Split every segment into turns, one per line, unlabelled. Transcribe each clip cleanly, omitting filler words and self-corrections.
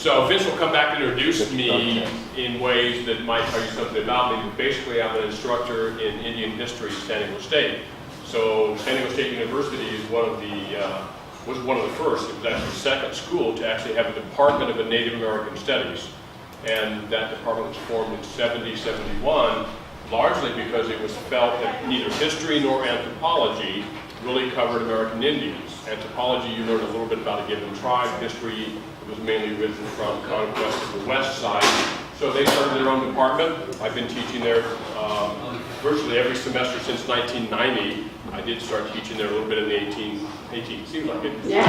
So Vince will come back and introduce me in ways that might tell you something about me. But basically, I'm an instructor in Indian history at San Diego State. So San Diego State University is was one of the first. It was actually the second school to actually have a department of Native American Studies. And that department was formed in 71, largely because it was felt that neither history nor anthropology really covered American Indians. Anthropology, you learn a little bit about a given tribe. History was mainly written from conquest of the west side. So they started their own department. I've been teaching there virtually every semester since 1990. I did start teaching there a little bit in the 18 seems like it. Yeah.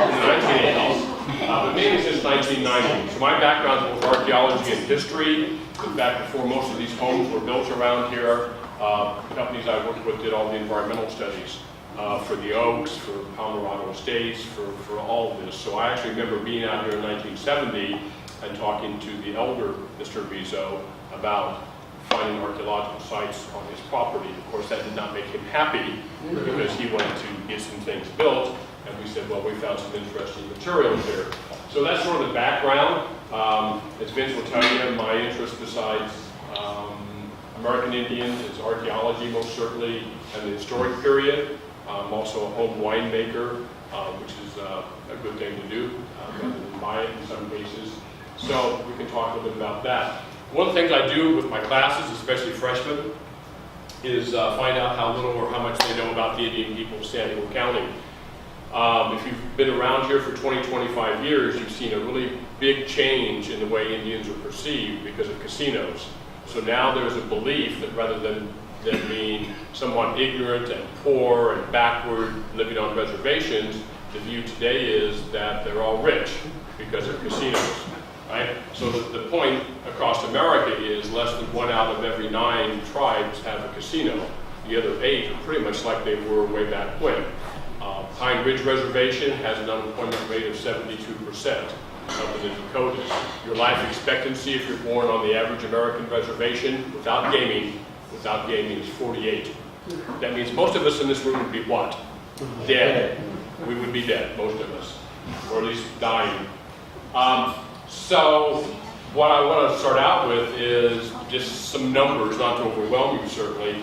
In the 1980s. But mainly since 1990. So my background is both archaeology and history. In fact, before most of these homes were built around here, companies I worked with did all the environmental studies for the Oaks, for Palmerado Estates, for all of this. So I actually remember being out here in 1970 and talking to the elder, Mr. Rizzo, about finding archaeological sites on his property. Of course, that did not make him happy because he wanted to get some things built. And we said, well, we found some interesting materials here. So that's sort of the background. As Vince will tell you, my interest besides American Indians is archaeology, most certainly, and the historic period. I'm also a home winemaker, which is a good thing to do, rather than buy it in some cases. So we can talk a little bit about that. One of the things I do with my classes, especially freshmen, is find out how little or how much they know about the Indian people of San Diego County. If you've been around here for 20, 25 years, you've seen a really big change in the way Indians are perceived because of casinos. So now there's a belief that rather than being somewhat ignorant and poor and backward living on reservations, the view today is that they're all rich because of casinos. Right? So the point across America is less than 1 out of every 9 tribes have a casino. The other 8 are pretty much like they were way back when. Pine Ridge Reservation has an unemployment rate of 72%. Up in the Dakotas. Your life expectancy, if you're born on the average American reservation, without gaming is 48. That means most of us in this room would be what? Dead. We would be dead, most of us, or at least dying. So what I want to start out with is just some numbers, not to overwhelm you certainly,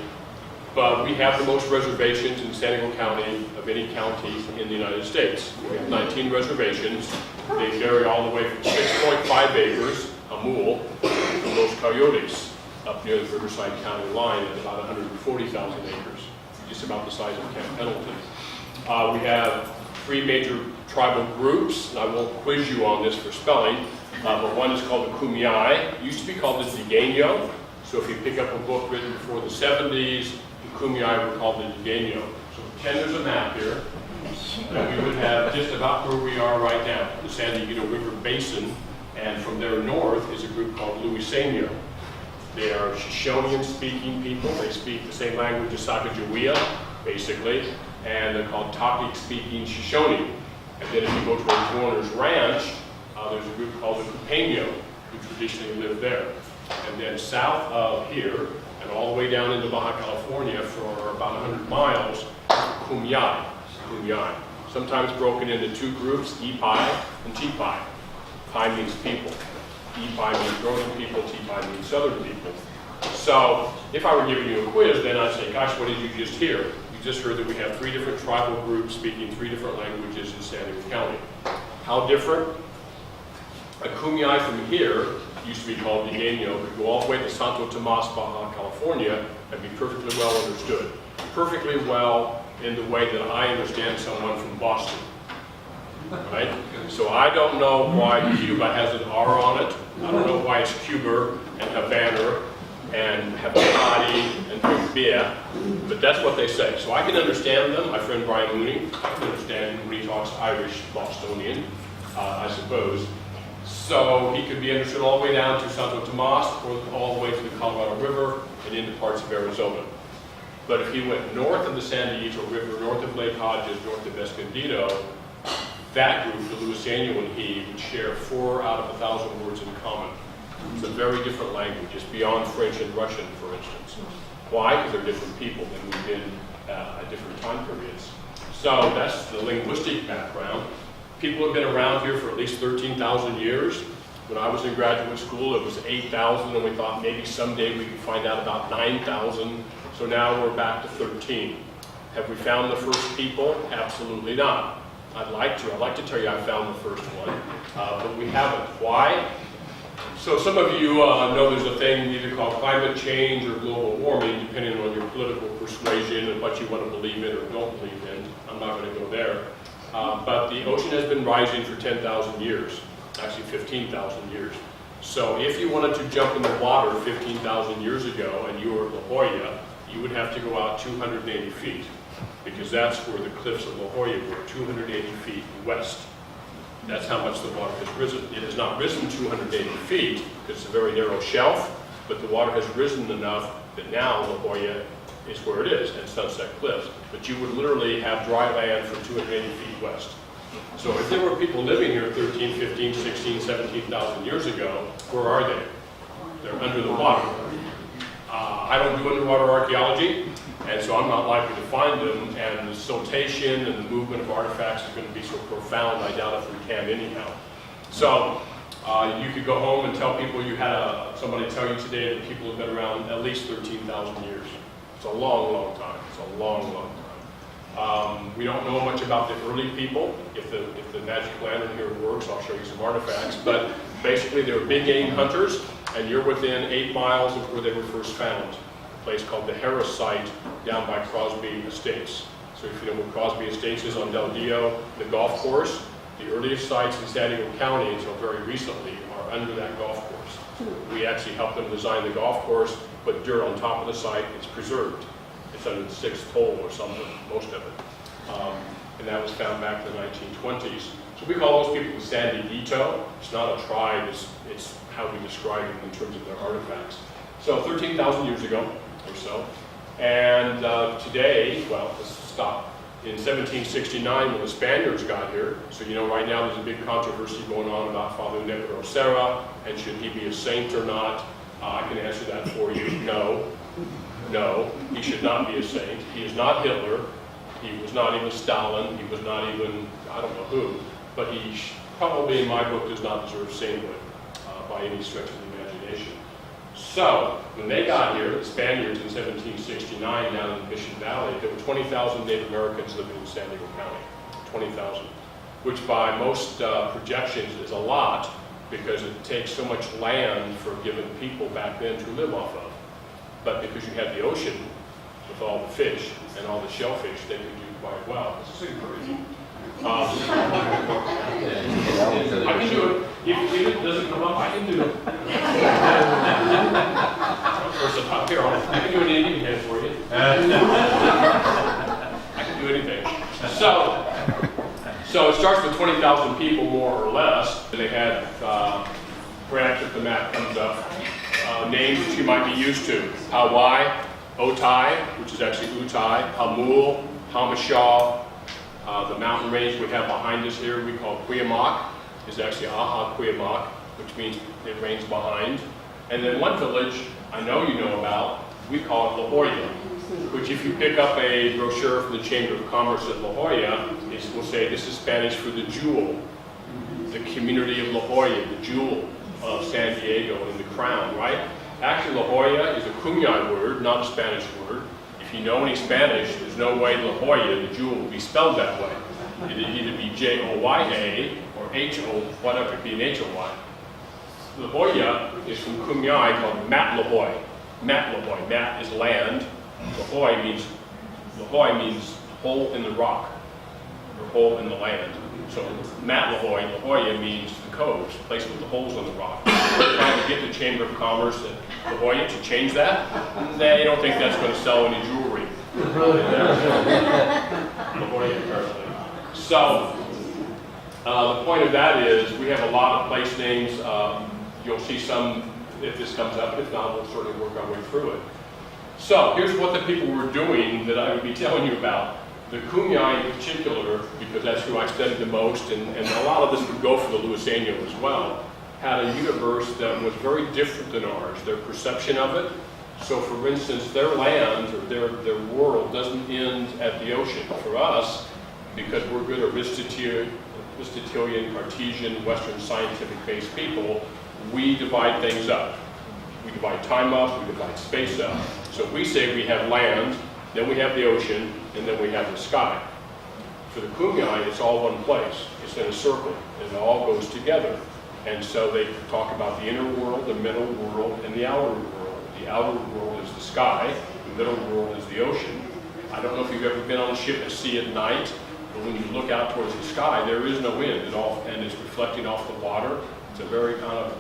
but we have the most reservations in San Diego County of any county in the United States. We have 19 reservations. They vary all the way from 6.5 acres, a mule, to Los Coyotes, up near the Riverside County line at about 140,000 acres, just about the size of Camp Pendleton. We have 3 major tribal groups, and I won't quiz you on this for spelling, but one is called the Kumeyaay. It used to be called the Degeno, so if you pick up a book written before the 70s, the Kumeyaay were called the Degeno. So pretend there's a map here, and we would have just about where we are right now, the San Diego River Basin, and from there north is a group called Luiseno. They are Shoshonean-speaking people. They speak the same language as Sacagawea, basically, and they're called Topic-speaking Shoshone. And then if you go to a Warner's Ranch, there's a group called the Cupeño, who traditionally lived there. And then south of here, and all the way down into Baja California for about 100 miles, Kumeyaay. Kumeyaay. Sometimes broken into 2 groups, Ipai and Tipai. Pai means people. Ipai means northern people, Tipai means southern people. So if I were giving you a quiz, then I'd say, gosh, what did you just hear? You just heard that we have 3 different tribal groups speaking 3 different languages in San Diego County. How different? A Kumeyaay from here used to be called Degeno, could go all the way to Santo Tomas, Baja California, and be perfectly well understood. Perfectly well in the way that I understand someone from Boston. Right? So I don't know why Cuba has an R on it. I don't know why it's Cuba and Havana and Habibati and Berbia, but that's what they say. So I can understand them. My friend Brian Mooney, I can understand him when he talks Irish Bostonian, I suppose. So he could be understood all the way down to Santo Tomas, or all the way to the Colorado River and into parts of Arizona. But if he went north of the San Diego River, north of Lake Hodges, north of Escondido, that group, the Luiseno and he, would share 4 out of 1,000 words in common. It's a very different language. It's beyond French and Russian, for instance. Why? Because they're different people than we've been at different time periods. So that's the linguistic background. People have been around here for at least 13,000 years. When I was in graduate school, it was 8,000, and we thought maybe someday we could find out about 9,000. So now we're back to 13. Have we found the first people? Absolutely not. I'd like to. I'd like to tell you I found the first one, but we haven't. Why? So some of you know there's a thing either called climate change or global warming, depending on your political persuasion and what you want to believe in or don't believe in. I'm not going to go there. But the ocean has been rising for 10,000 years, actually 15,000 years. So if you wanted to jump in the water 15,000 years ago and you were at La Jolla, you would have to go out 280 feet, because that's where the cliffs of La Jolla were, 280 feet west. That's how much the water has risen. It has not risen 280 feet, because it's a very narrow shelf, but the water has risen enough that now La Jolla is where it is, and Sunset Cliffs. But you would literally have dry land from 280 feet west. So if there were people living here 13, 15, 16, 17,000 years ago, where are they? They're under the water. I don't do underwater archaeology, and so I'm not likely to find them, and the siltation and the movement of artifacts is going to be so profound, I doubt if we can anyhow. So you could go home and tell people you had somebody tell you today that people have been around at least 13,000 years. It's a long, long time. It's a long, long time. We don't know much about the early people. If the magic lantern here works, I'll show you some artifacts. But basically, they were big game hunters, and you're within 8 miles of where they were first found. A place called the Harris site down by Crosby Estates. So if you know where Crosby Estates is on Del Dio, the golf course, the earliest sites in San Diego County until very recently are under that golf course. We actually helped them design the golf course, put dirt on top of the site. It's preserved. It's under the 6th hole or something, most of it. And that was found back in the 1920s. So we call those people the San Dieguito. It's not a tribe, it's how we describe them in terms of their artifacts. So 13,000 years ago or so. And today, well, let's stop. In 1769, when the Spaniards got here, so you know right now there's a big controversy going on about Father Negro Serra, and should he be a saint or not? I can answer that for you. No, he should not be a saint. He is not Hitler. He was not even Stalin. He was not even, I don't know who. But he probably, in my book, does not deserve sainthood by any stretch of the imagination. So, when they got here, the Spaniards in 1769, down in the Mission Valley, there were 20,000 Native Americans living in San Diego County. 20,000. Which by most projections is a lot, because it takes so much land for given people back then to live off of. But because you had the ocean with all the fish and all the shellfish, they could do quite well. This is encouraging. I can do it. If it doesn't come up, I can do it. First of all, here, I can do an Indian hand for you. I can do anything. So it starts with 20,000 people, more or less. They had, perhaps if the map comes up, names that you might be used to. Hawaii, Otai, which is actually Utai, Hamul, Hamashaw. The mountain range we have behind us here, we call Cuyamoc, is actually Aha Cuyamoc, which means it rains behind. And then one village I know you know about, we call it La Jolla, which if you pick up a brochure from the Chamber of Commerce at La Jolla, it will say this is Spanish for the jewel, the community of La Jolla, the jewel of San Diego and the crown, right? Actually, La Jolla is a Kumeyaay word, not a Spanish word. If you know any Spanish, there's no way La Jolla, the jewel, will be spelled that way. It'd either be J-O-Y-A or H-O, whatever, it'd be an H-O-Y. La Jolla is from Kumeyaay called Matlahoy. Matlahoy. Mat is land. Lahoy means hole in the rock, or hole in the land. So Matlahoy, La Jolla means the coves, the place with the holes in the rock. We're trying to get the Chamber of Commerce at La Jolla to change that. They don't think that's going to sell any jewelry. La Jolla, apparently. So the point of that is we have a lot of place names. You'll see some if this comes up. If not, we'll certainly work our way through it. So here's what the people were doing that I would be telling you about. The Kumeyaay in particular, because that's who I studied the most, and a lot of this would go for the Luiseno as well, had a universe that was very different than ours, their perception of it. So for instance, their land, or their world, doesn't end at the ocean. For us, because we're good Aristotelian, Cartesian, Western scientific-based people, we divide things up. We divide time up, we divide space up. So we say we have land, then we have the ocean, and then we have the sky. For the Kumeyaay, it's all one place. It's in a circle, and it all goes together. And so they talk about the inner world, the middle world, and the outer world. The outer world is the sky, the middle world is the ocean. I don't know if you've ever been on a ship at sea at night, but when you look out towards the sky, there is no wind at all, and it's reflecting off the water. It's a very kind of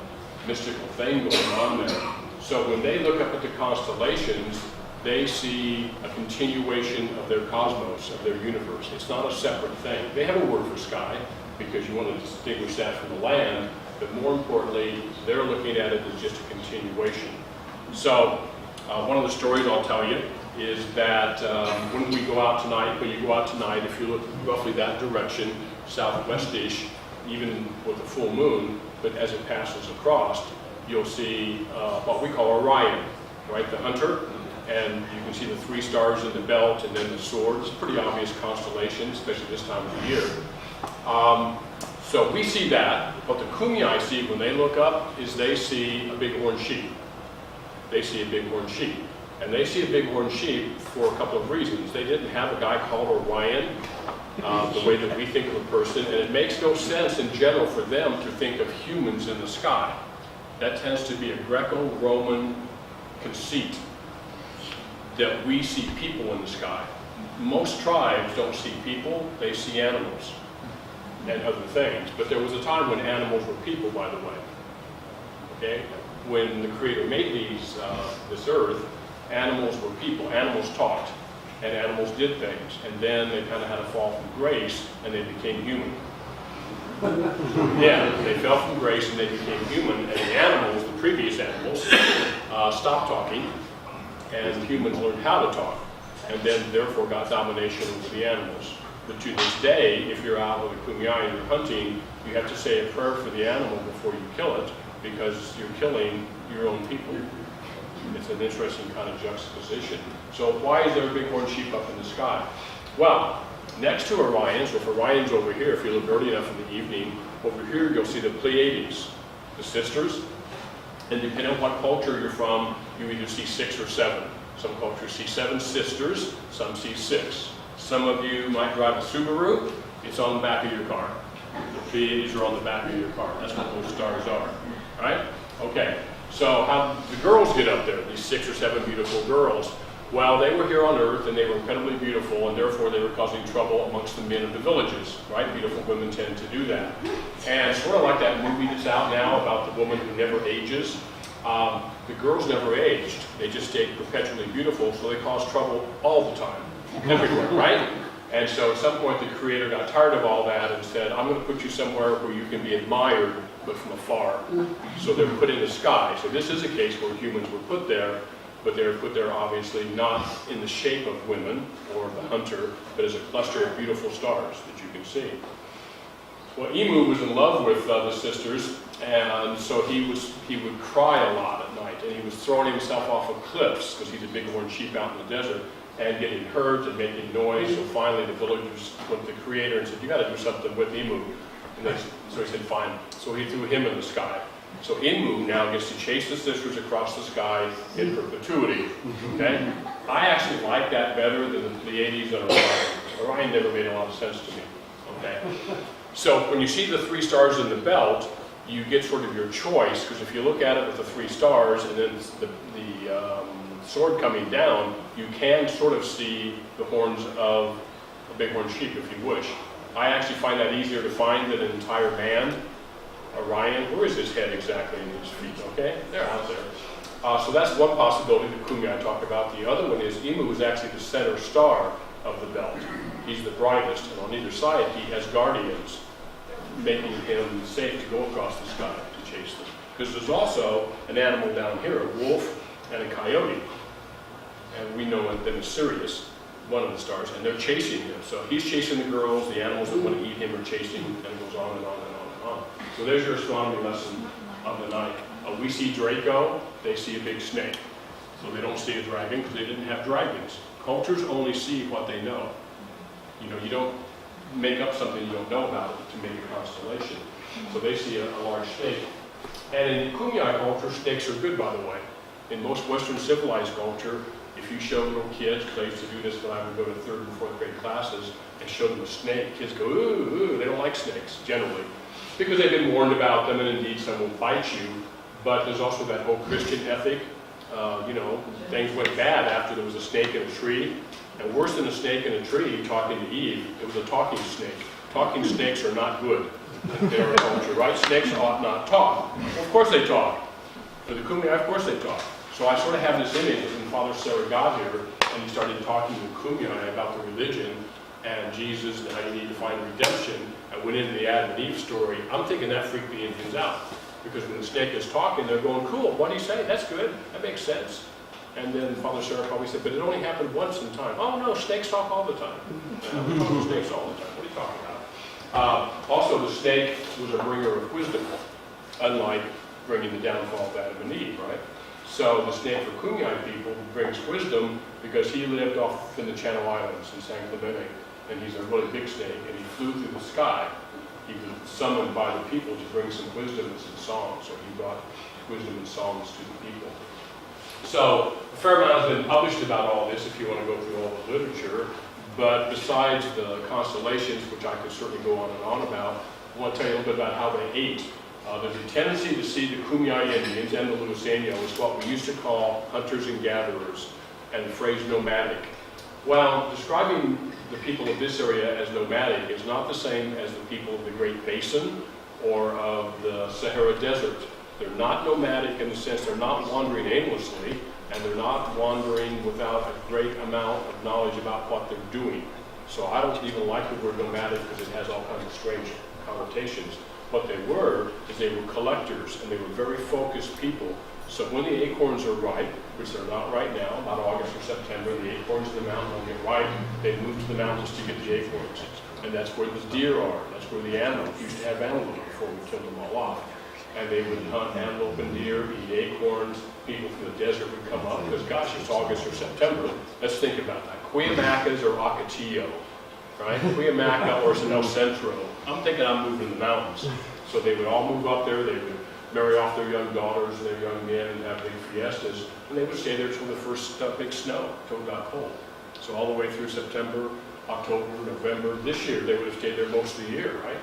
mystical thing going on there. So when they look up at the constellations, they see a continuation of their cosmos, of their universe. It's not a separate thing. They have a word for sky, because you want to distinguish that from the land, but more importantly, they're looking at it as just a continuation. So one of the stories I'll tell you is that when we go out tonight, when you go out tonight, if you look roughly that direction, southwestish, even with a full moon, but as it passes across, you'll see what we call Orion, right, the hunter, and you can see the 3 stars in the belt and then the sword. It's a pretty obvious constellation, especially this time of the year. So we see that. What the Kumeyaay see when they look up is they see a bighorn sheep. They see a bighorn sheep. And they see a bighorn sheep for a couple of reasons. They didn't have a guy called Orion, the way that we think of a person, and it makes no sense in general for them to think of humans in the sky. That tends to be a Greco-Roman conceit, that we see people in the sky. Most tribes don't see people, they see animals and other things. But there was a time when animals were people, by the way. Okay? When the Creator made this earth, animals were people. Animals talked, and animals did things. And then they kind of had a fall from grace, and they became human. Yeah, they fell from grace and they became human, and the animals, the previous animals, stopped talking, and humans learned how to talk, and then therefore got domination over the animals. But to this day, if you're out with a Kumeyaay and you're hunting, you have to say a prayer for the animal before you kill it, because you're killing your own people. It's an interesting kind of juxtaposition. So why is there a bighorn sheep up in the sky? Well, next to Orion, so if Orion's over here, if you look early enough in the evening, over here you'll see the Pleiades, the sisters. And depending on what culture you're from, you either see 6 or 7. Some cultures see 7 sisters, some see 6. Some of you might drive a Subaru, it's on the back of your car. The Pleiades are on the back of your car. That's what those stars are. All right? Okay. So how did the girls get up there, these 6 or 7 beautiful girls? Well, they were here on Earth, and they were incredibly beautiful, and therefore they were causing trouble amongst the men of the villages, right? Beautiful women tend to do that. And sort of like that movie that's out now about the woman who never ages, the girls never aged. They just stayed perpetually beautiful, so they caused trouble all the time, everywhere, right? And so at some point the Creator got tired of all that and said, I'm going to put you somewhere where you can be admired, but from afar. So they were put in the sky. So this is a case where humans were put there, but they were put there obviously not in the shape of women or the hunter, but as a cluster of beautiful stars that you can see. Well, Emu was in love with the sisters, and so he would cry a lot at night, and he was throwing himself off of cliffs because he's a bighorn sheep out in the desert, and getting hurt and making noise. So finally the villagers went to the Creator and said, you got to do something with Emu. And so he said, fine. So he threw him in the sky. So Emu now gets to chase the sisters across the sky in perpetuity. Okay? I actually like that better than the Pleiades and Orion. Orion never made a lot of sense to me. Okay? So when you see the 3 stars in the belt, you get sort of your choice, because if you look at it with the 3 stars and then the sword coming down, you can sort of see the horns of a bighorn sheep if you wish. I actually find that easier to find than an entire man. Orion, where is his head exactly in his feet? Okay, they're out there. So that's one possibility that Kumeyaay talked about. The other one is Emu is actually the center star of the belt. He's the brightest, and on either side he has guardians, making him safe to go across the sky to chase them. Because there's also an animal down here, a wolf and a coyote. And we know them as Sirius, one of the stars, and they're chasing him. So he's chasing the girls, the animals that want to eat him are chasing him, and it goes on and on and on and on. So there's your astronomy lesson of the night. We see Draco, they see a big snake. So they don't see a dragon because they didn't have dragons. Cultures only see what they know. You know, you don't make up something you don't know about it to make a constellation. So they see a large snake. And in Kumeyaay culture, snakes are good, by the way. In most Western civilized culture, if you show little kids, because I used to do this when I would go to 3rd and 4th grade classes, and show them a snake, kids go, ooh, ooh, they don't like snakes, generally. Because they've been warned about them, and indeed some will bite you. But there's also that whole Christian ethic. You know, things went bad after there was a snake in a tree. And worse than a snake in a tree talking to Eve, it was a talking snake. Talking snakes are not good in their culture, right? Snakes ought not talk. Well, of course they talk. For the Kumeyaay, of course they talk. So I sort of have this image when Father Sarah got here, and he started talking to Kumeyaay about the religion and Jesus and how you need to find redemption, and went into the Adam and Eve story. I'm thinking that freaked the Indians out. Because when the snake is talking, they're going, cool, what do you say? That's good, that makes sense. And then Father Sarah probably said, but it only happened once in time. Oh no, snakes talk all the time. We talk to snakes all the time. What are you talking about? Also, the snake was a bringer of wisdom, unlike bringing the downfall of Adam and Eve, right? So the snake for Kumeyaay people brings wisdom because he lived off in the Channel Islands in San Clemente, and he's a really big snake, and he flew through the sky. He was summoned by the people to bring some wisdom and some songs, so he brought wisdom and songs to the people. So a fair amount has been published about all this if you want to go through all the literature, but besides the constellations, which I could certainly go on about, I want to tell you a little bit about how they ate. There's a tendency to see the Kumeyaay Indians and the Luiseno as what we used to call hunters and gatherers, and the phrase nomadic. Well, describing the people of this area as nomadic is not the same as the people of the Great Basin or of the Sahara Desert. They're not nomadic in the sense they're not wandering aimlessly, and they're not wandering without a great amount of knowledge about what they're doing. So I don't even like the word nomadic because it has all kinds of strange connotations. What they were is they were collectors, and they were very focused people. So when the acorns are ripe, which they're not right now, about August or September, the acorns in the mountain will get ripe, they move to the mountains to get the acorns. And that's where the deer are, that's where the antelope, used to have antelope before we killed them all off. And they would hunt antelope and deer, eat acorns, people from the desert would come up, because gosh, it's August or September. Let's think about that. Cuyamacas or Ocotillo, right? Cuyamaca or El Centro. I'm thinking I'm moving to the mountains. So they would all move up there, they would marry off their young daughters and their young men and have big fiestas, and they would stay there till the first big snow, till it got cold. So all the way through September, October, November. This year they would have stayed there most of the year, right?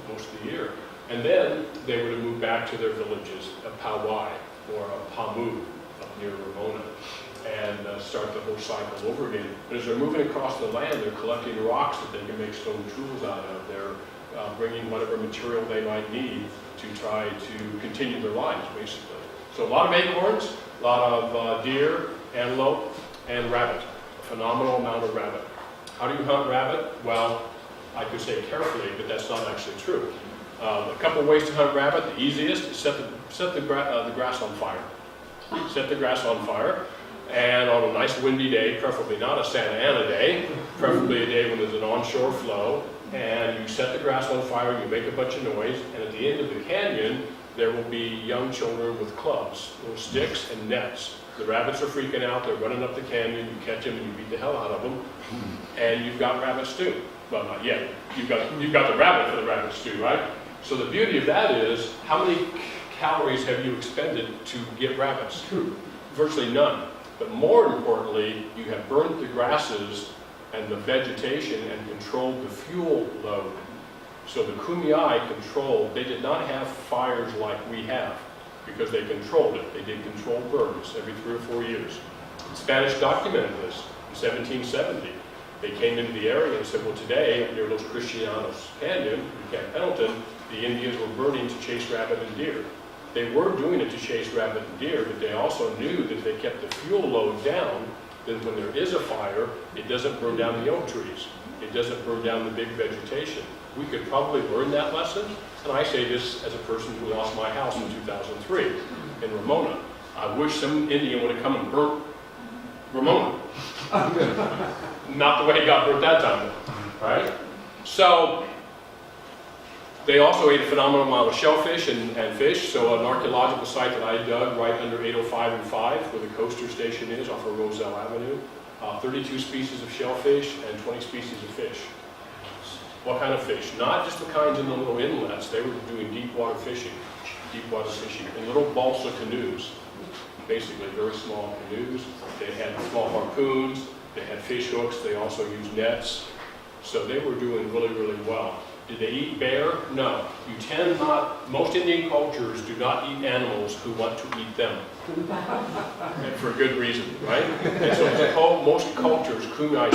Most of the year. And then they would have moved back to their villages, of Powai or Pamu, up near Ramona, and start the whole cycle over again. But as they're moving across the land, they're collecting rocks that they can make stone tools out of. They're bringing whatever material they might need to try to continue their lives, basically. So a lot of acorns, a lot of deer, antelope, and rabbit. A phenomenal amount of rabbit. How do you hunt rabbit? Well, I could say carefully, but that's not actually true. A couple ways to hunt rabbit. The easiest is set the grass on fire. Set the grass on fire, and on a nice windy day, preferably not a Santa Ana day, preferably a day when there's an onshore flow, and you set the grass on fire, you make a bunch of noise, and at the end of the canyon, there will be young children with clubs, little sticks and nets. The rabbits are freaking out, they're running up the canyon, you catch them and you beat the hell out of them, and you've got rabbit stew. Well, not yet. You've got the rabbit for the rabbit stew, right? So the beauty of that is, how many calories have you expended to get rabbits? Virtually none. But more importantly, you have burnt the grasses and the vegetation and controlled the fuel load. So the Kumeyaay controlled, they did not have fires like we have, because they controlled it. They did controlled burns every 3 or 4 years. The Spanish documented this in 1770. They came into the area and said, well, today, near Los Cristianos Canyon, in Camp Pendleton, the Indians were burning to chase rabbit and deer. They were doing it to chase rabbit and deer, but they also knew that if they kept the fuel load down, then when there is a fire, it doesn't burn down the oak trees. It doesn't burn down the big vegetation. We could probably learn that lesson, and I say this as a person who lost my house in 2003 in Ramona. I wish some Indian would have come and burnt Ramona. Not the way he got burnt that time, right? So, they also ate a phenomenal amount of shellfish and fish. So an archaeological site that I dug right under 805 and 5, where the coaster station is off of Roselle Avenue, 32 species of shellfish and 20 species of fish. What kind of fish? Not just the kinds in the little inlets. They were doing deep water fishing in little balsa canoes. Basically, very small canoes. They had small harpoons. They had fish hooks. They also used nets. So they were doing really, really well. Did they eat bear? No. You tend not, most Indian cultures do not eat animals who want to eat them. And for good reason, right? And so most cultures, Kumai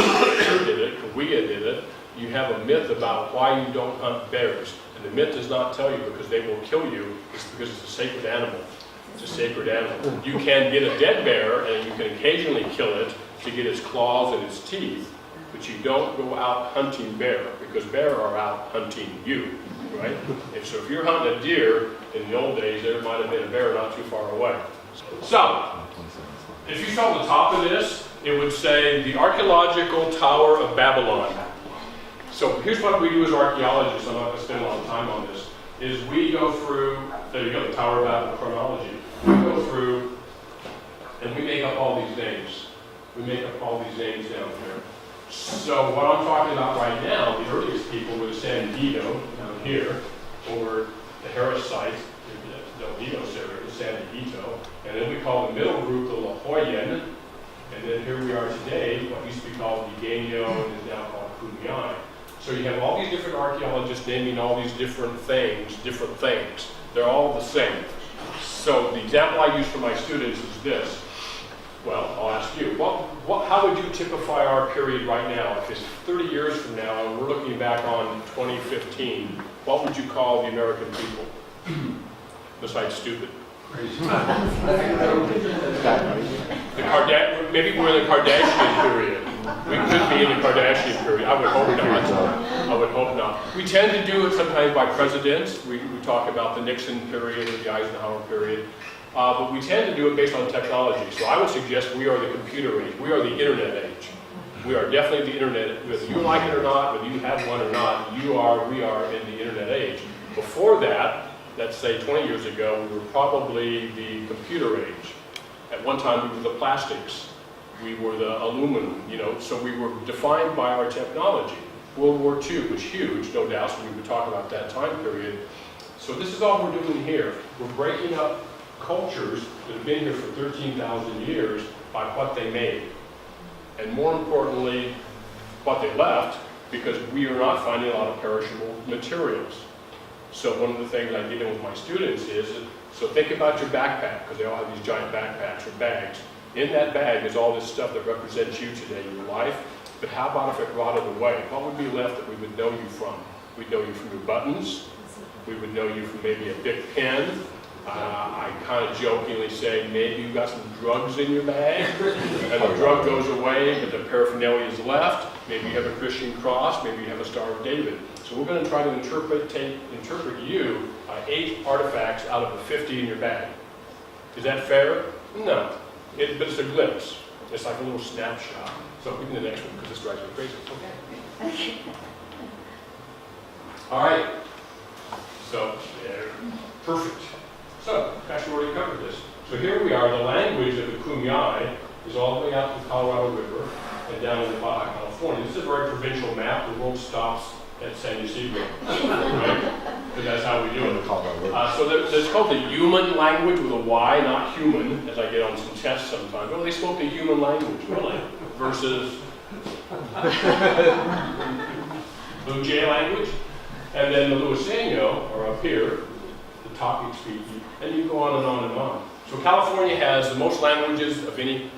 did it, Kaweah did it, you have a myth about why you don't hunt bears. And the myth does not tell you because they will kill you, it's because it's a sacred animal. It's a sacred animal. You can get a dead bear and you can occasionally kill it to get its claws and its teeth, but you don't go out hunting bear because bear are out hunting you, right? And so if you're hunting a deer, in the old days there might have been a bear not too far away. So, if you saw the top of this, it would say the Archaeological Tower of Babylon. So here's what we do as archaeologists, I'm not going to spend a lot of time on this, is we go through, there you go, the Tower of Babylon chronology. We go through and we make up all these names. We make up all these names down here. So what I'm talking about right now, the earliest people were the San Diego down here, or the Harris site, the Del Dinos area, the San Diego, and then we call the middle group the La Joyan, and then here we are today, what used to be called Vigenio and is now called Kumeyaay. So you have all these different archaeologists naming all these different things. They're all the same. So the example I use for my students is this. Well, I'll ask you, how would you typify our period right now? If it's 30 years from now and we're looking back on 2015, what would you call the American people? Besides stupid. Maybe we're in the Kardashian period. We could be in the Kardashian period. I would hope not. I would hope not. We tend to do it sometimes by presidents. We talk about the Nixon period or the Eisenhower period. But we tend to do it based on technology. So I would suggest we are the computer age. We are the internet age. We are definitely the internet. Whether you like it or not, whether you have one or not, we are in the internet age. Before that, let's say 20 years ago, we were probably the computer age. At one time, we were the plastics. We were the aluminum, so we were defined by our technology. World War II was huge, no doubt, so we would talk about that time period. So this is all we're doing here. We're breaking up cultures that have been here for 13,000 years by what they made. And more importantly, what they left, because we are not finding a lot of perishable materials. So one of the things I get in with my students is, so think about your backpack, because they all have these giant backpacks or bags. In that bag is all this stuff that represents you today, your life. But how about if it rotted away? What would be left that we would know you from? We'd know you from your buttons. We would know you from maybe a big pen. I kind of jokingly say maybe you've got some drugs in your bag, and the drug goes away, but the paraphernalia is left. Maybe you have a Christian cross, maybe you have a Star of David. So we're going to try to interpret you 8 artifacts out of the 50 in your bag. Is that fair? No. But it's a glimpse. It's like a little snapshot. So we can do the next one because this drives me crazy. Okay. All right. So, perfect. So, actually already covered this. So here we are. The language of the Kumeyaay is all the way out to the Colorado River and down into Baja California. This is a very provincial map. The world stops at San Ysidro, right? Because that's how we do it. So it's called the human language with a Y, not human, as I get on some tests sometimes. Well, they spoke the human language, really, versus Blue Jay language. And then the Luiseno are up here, the talking speaking, and you go on and on and on. So California has the most languages of any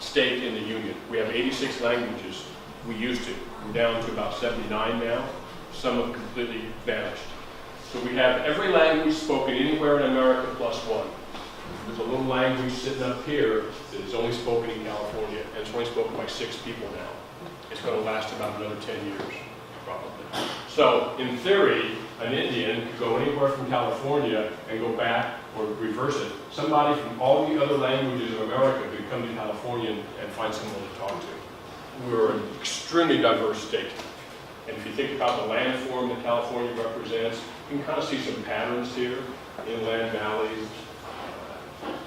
state in the Union. We have 86 languages. We used to. We're down to about 79 now. Some have completely vanished. So we have every language spoken anywhere in America plus one. There's a little language sitting up here that is only spoken in California, and it's only spoken by 6 people now. It's going to last about another 10 years, probably. So, in theory, an Indian could go anywhere from California and go back, or reverse it. Somebody from all the other languages of America could come to California and find someone to talk to. We're an extremely diverse state. And if you think about the landform that California represents, you can kind of see some patterns here, inland valleys.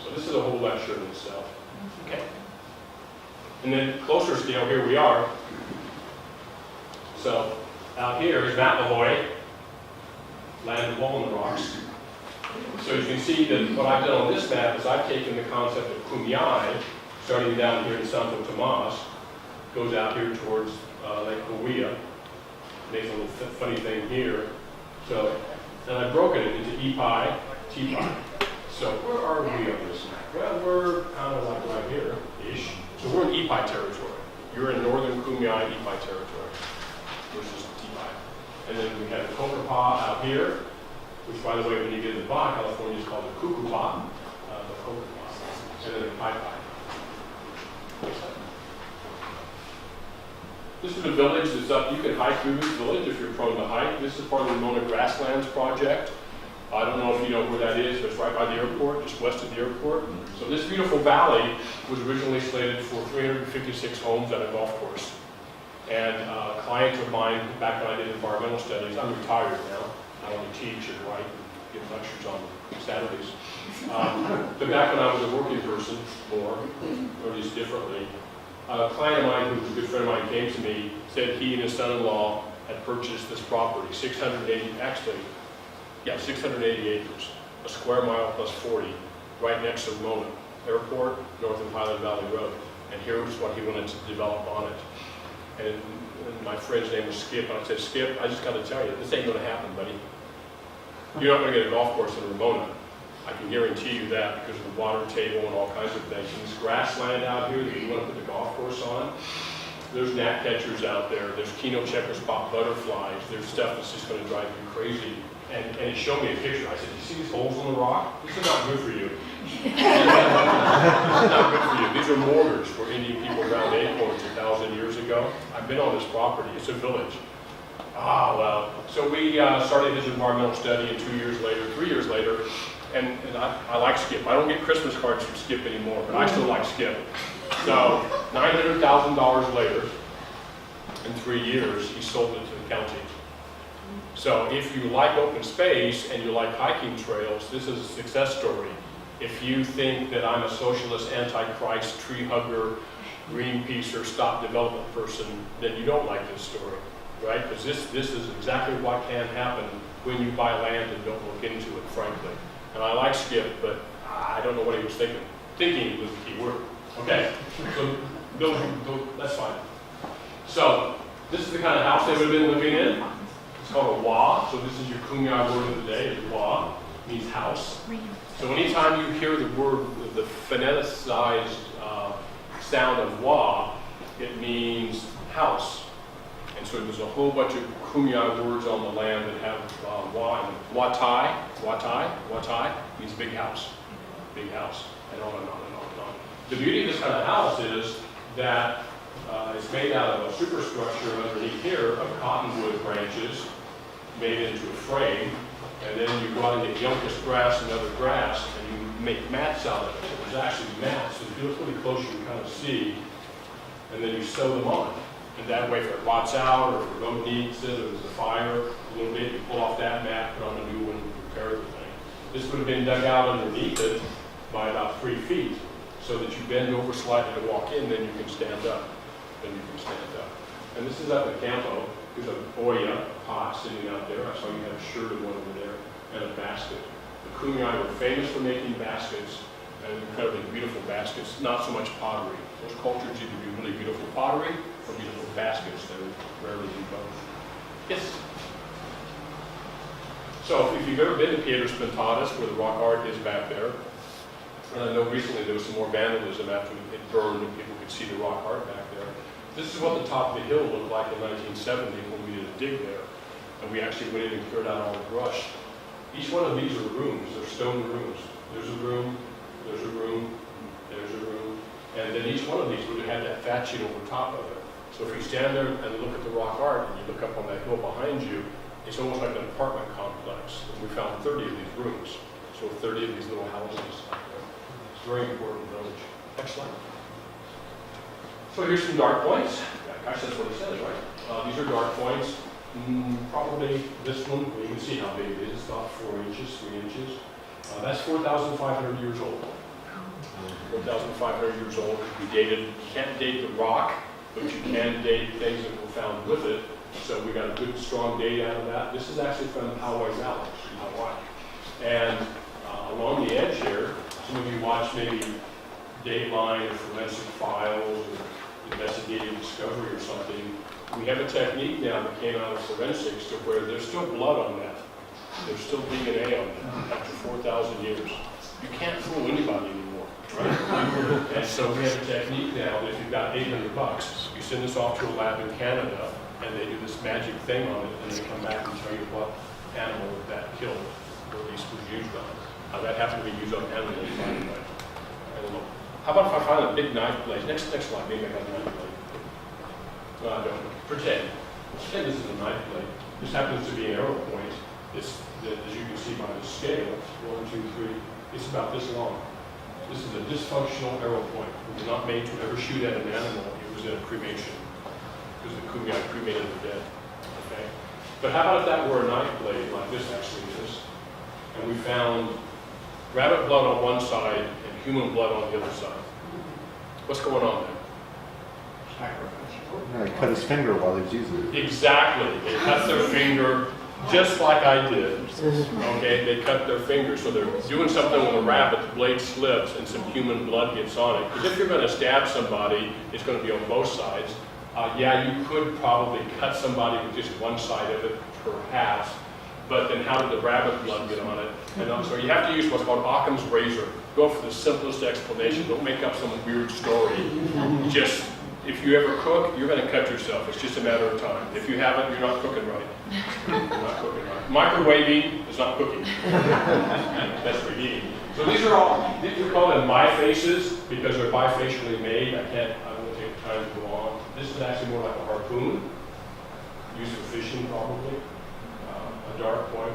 So this is a whole lecture in itself. Okay. And then closer scale, here we are. So Out here is Malloy, land of hole in the rocks. So you can see that what I've done on this map is I've taken the concept of Kumeyaay, starting down here in Santo Tomas, goes out here towards Lake Cahuilla. Makes a little funny thing here. So, and I've broken it into Ipai, Tipai. So where are we on this map? Well, we're kind of like right here-ish. So we're in Ipai territory. You're in northern Kumeyaay, Ipai territory, versus Tipai. And then we have Kokopah out here, which, by the way, when you get into Baja California, is called the Cucupah, the Kokopah, and then the Pai. This is a village that's up. You can hike through this village if you're prone to hike. This is part of the Ramona Grasslands project. I don't know if you know where that is, but it's right by the airport, just west of the airport. So this beautiful valley was originally slated for 356 homes and a golf course. And a client of mine, back when I did environmental studies, I'm retired now. I only teach and write and give lectures on Saturdays. But back when I was a working person more, or at least differently, a client of mine, who was a good friend of mine, came to me, said he and his son-in-law had purchased this property, 680 acres, a square mile plus 40, right next to Ramona Airport, north of Highland Valley Road. And here's what he wanted to develop on it. And my friend's name was Skip, and I said, Skip, I just got to tell you, this ain't going to happen, buddy. You're not going to get a golf course in Ramona. I can guarantee you that because of the water table and all kinds of things. And this grassland out here that you want to put the golf course on, there's gnat catchers out there, there's Kino checker spot butterflies, there's stuff that's just going to drive you crazy. And he showed me a picture. I said, you see these holes in the rock? This is not good for you. This is not good for you. These are mortars where Indian people ground acorns 1,000 years ago. I've been on this property. It's a village. Ah, well. So we started his environmental study, and 3 years later, and I like Skip. I don't get Christmas cards from Skip anymore, but I still like Skip. So $900,000 later, in 3 years, he sold it to the county. So if you like open space and you like hiking trails, this is a success story. If you think that I'm a socialist, antichrist, tree hugger, Greenpeacer, stop development person, then you don't like this story, right? Because this is exactly what can happen when you buy land and don't look into it, frankly. And I like Skip, but I don't know what he was thinking. Thinking was the key word. Okay, so that's fine. So this is the kind of house they would have been living in. It's called a wa, so this is your Kumeyaay word of the day, is wa, means house. So anytime you hear the word, the phoneticized sound of wa, it means house. And so there's a whole bunch of Kumeyaay words on the land that have wa in them. Watai means big house, and on and on and on and on. The beauty of this kind of house is that it's made out of a superstructure underneath here of cottonwood branches made into a frame, and then you go out and get Youngest grass and other grass, and you make mats out of it. So there's actually mats, so if you look really close, you can kind of see, and then you sew them on. And that way, if it rots out, or if the road needs it, or there's a fire, a little bit, you pull off that mat, put on a new one, repair the thing. This would have been dug out underneath it by about 3 feet, so that you bend over slightly to walk in, then you can stand up. And this is up at Campo. There's a boya, a pot sitting out there. I saw you had a shirt of one over there, and a basket. The Kumeyaay were famous for making baskets, and incredibly beautiful baskets, not so much pottery. Those cultures either do really beautiful pottery or beautiful baskets. They rarely do both. Yes? So if you've ever been to Piedras Pintadas, where the rock art is back there, and I know recently there was some more vandalism after it burned and people could see the rock art back there. This is what the top of the hill looked like in 1970 when we did a dig there. And we actually went in and cleared out all the brush. Each one of these are rooms. They're stone rooms. There's a room, there's a room, there's a room. And then each one of these would have had that thatching over top of it. So if you stand there and look at the rock art and you look up on that hill behind you, it's almost like an apartment complex. And we found 30 of these rooms. So 30 of these little houses out there. It's a very important village. Next slide. So here's some dark points. Gosh, that's what it says, right? These are dark points. Probably this one, you can see how big it is. It's about 4 inches, 3 inches. That's 4,500 years old. 4,500 years old. It can be dated. You can't date the rock, but you can date things that were found with it. So we got a good, strong data out of that. This is actually from Hawaii Valley in Hawaii. And along the edge here, some of you watch maybe Dateline or Forensic Files or Investigative Discovery or something. We have a technique now that came out of forensics to where there's still blood on that. There's still DNA on that after 4,000 years. You can't fool anybody anymore, right? And so we have a technique now that if you've got $800, you send this off to a lab in Canada, and they do this magic thing on it, and they come back and tell you what animal that killed, or at least was used on. That happened to be used on animals, by the way. I don't know. How about if I find a big knife blade? Next slide, maybe I got a knife blade. No, I don't. Pretend. Pretend this is a knife blade. This happens to be an arrow point. As you can see by the scale, 1, 2, 3, it's about this long. This is a dysfunctional arrow point. It was not made to ever shoot at an animal. It was in a cremation. Because the kumbia cremated the dead. Okay? But how about if that were a knife blade, like this actually is, and we found rabbit blood on one side and human blood on the other side? What's going on there?
Yeah, he cut his finger while he was using it.
Exactly. They cut their finger just like I did. Okay, they cut their finger. So they're doing something with a rabbit, the blade slips and some human blood gets on it. Because if you're going to stab somebody, it's going to be on both sides. Yeah, you could probably cut somebody with just one side of it, perhaps. But then how did the rabbit blood get on it? And so you have to use what's called Occam's razor. Go for the simplest explanation. Don't make up some weird story. Just, if you ever cook, you're going to cut yourself. It's just a matter of time. If you haven't, you're not cooking right. You're not cooking right. Microwaving is not cooking. That's for eating. So these are all, we call them bifaces because they're bifacially made. I won't take the time to go on. This is actually more like a harpoon, used for fishing probably, a dark point.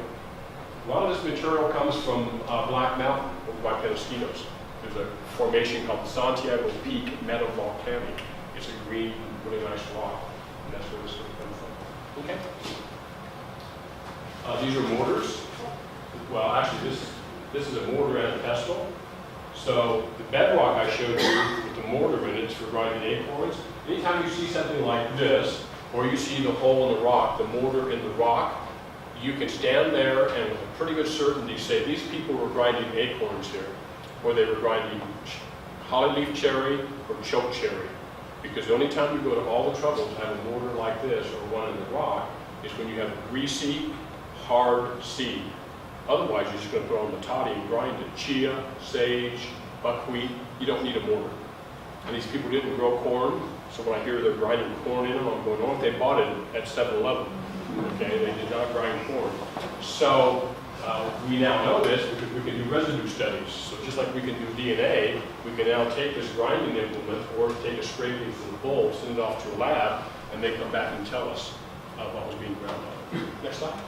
A lot of this material comes from Black Mountain, over by Penasquitos. There's a formation called the Santiago Peak Metavolcanic. It's a green, really nice rock, and that's where this would come from. Okay. These are mortars. Well, actually, this is a mortar and a pestle. So the bedrock I showed you with the mortar in it is for grinding acorns. Anytime you see something like this, or you see the hole in the rock, the mortar in the rock, you can stand there and with a pretty good certainty say these people were grinding acorns here, or they were grinding holly leaf cherry or choke cherry. Because the only time you go to all the trouble to have a mortar like this or one in the rock is when you have a greasy, hard seed. Otherwise, you're just going to put on the toddy and grind it. Chia, sage, buckwheat, you don't need a mortar. And these people didn't grow corn, so when I hear they're grinding corn in them, I'm going, oh, they bought it at 7-Eleven. Okay, they did not grind corn. So we now know this because we can do residue studies. So just like we can do DNA, we can now take this grinding implement or take a scraping from the bowl, send it off to a lab, and they come back and tell us what was being ground on. Next slide.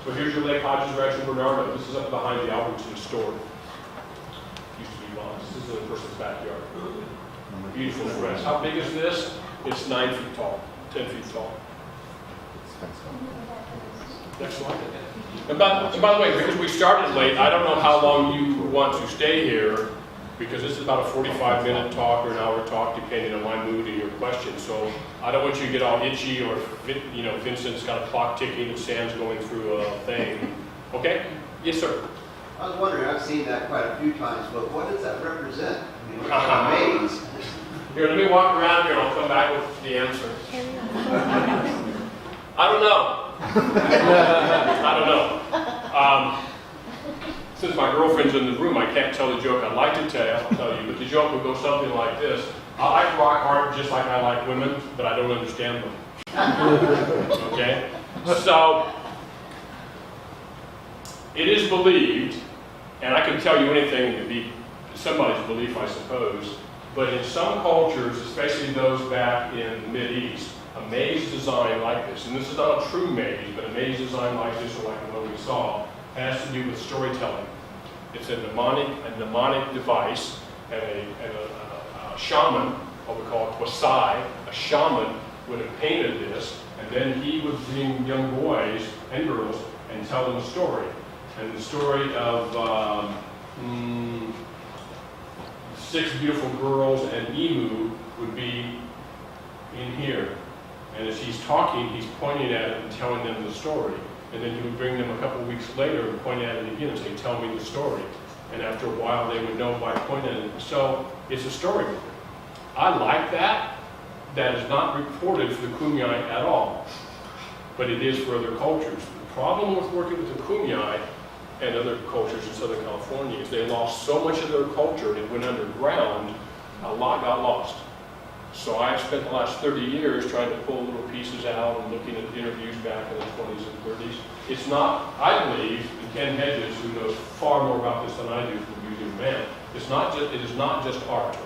So here's your Lake Hodges Ranch in Bernardo. This is up behind the Albertson store. Used to be Bonds. This is in a person's backyard. Beautiful forest. How big is this? It's 9 feet tall, 10 feet tall. Next slide. And by the way, because we started late, I don't know how long you want to stay here, because this is about a 45-minute talk or an hour talk, depending on my mood or your question. So I don't want you to get all itchy, or Vincent's got a clock ticking and Sam's going through a thing. Okay? Yes, sir.
I was wondering, I've seen that quite a few times, but what does that represent? I mean, what's a maze?
Here, let me walk around here and I'll come back with the answer. I don't know. I don't know. Since my girlfriend's in the room, I can't tell the joke I'd like to tell, I'll tell you, but the joke would go something like this. I like rock art just like I like women, but I don't understand them. Okay? So, it is believed, and I can tell you anything to be somebody's belief, I suppose, but in some cultures, especially those back in the Mideast, a maze design like this, and this is not a true maze, but a maze design like this, or like the one we saw, has to do with storytelling. It's a mnemonic device, and a shaman, what we call a kwasai, a shaman would have painted this, and then he would bring young boys and girls and tell them a story. And the story of 6 beautiful girls and emu would be in here. And as he's talking, he's pointing at it and telling them the story. And then he would bring them a couple weeks later and point at it again and say, tell me the story. And after a while, they would know by pointing at it. So it's a story. I like that. That is not reported for the Kumeyaay at all, but it is for other cultures. The problem with working with the Kumeyaay and other cultures in Southern California is they lost so much of their culture, it went underground, a lot got lost. So I've spent the last 30 years trying to pull little pieces out and looking at interviews back in the 20s and 30s. It's not, I believe, and Ken Hedges, who knows far more about this than I do from the Museum of Man, it is not just art,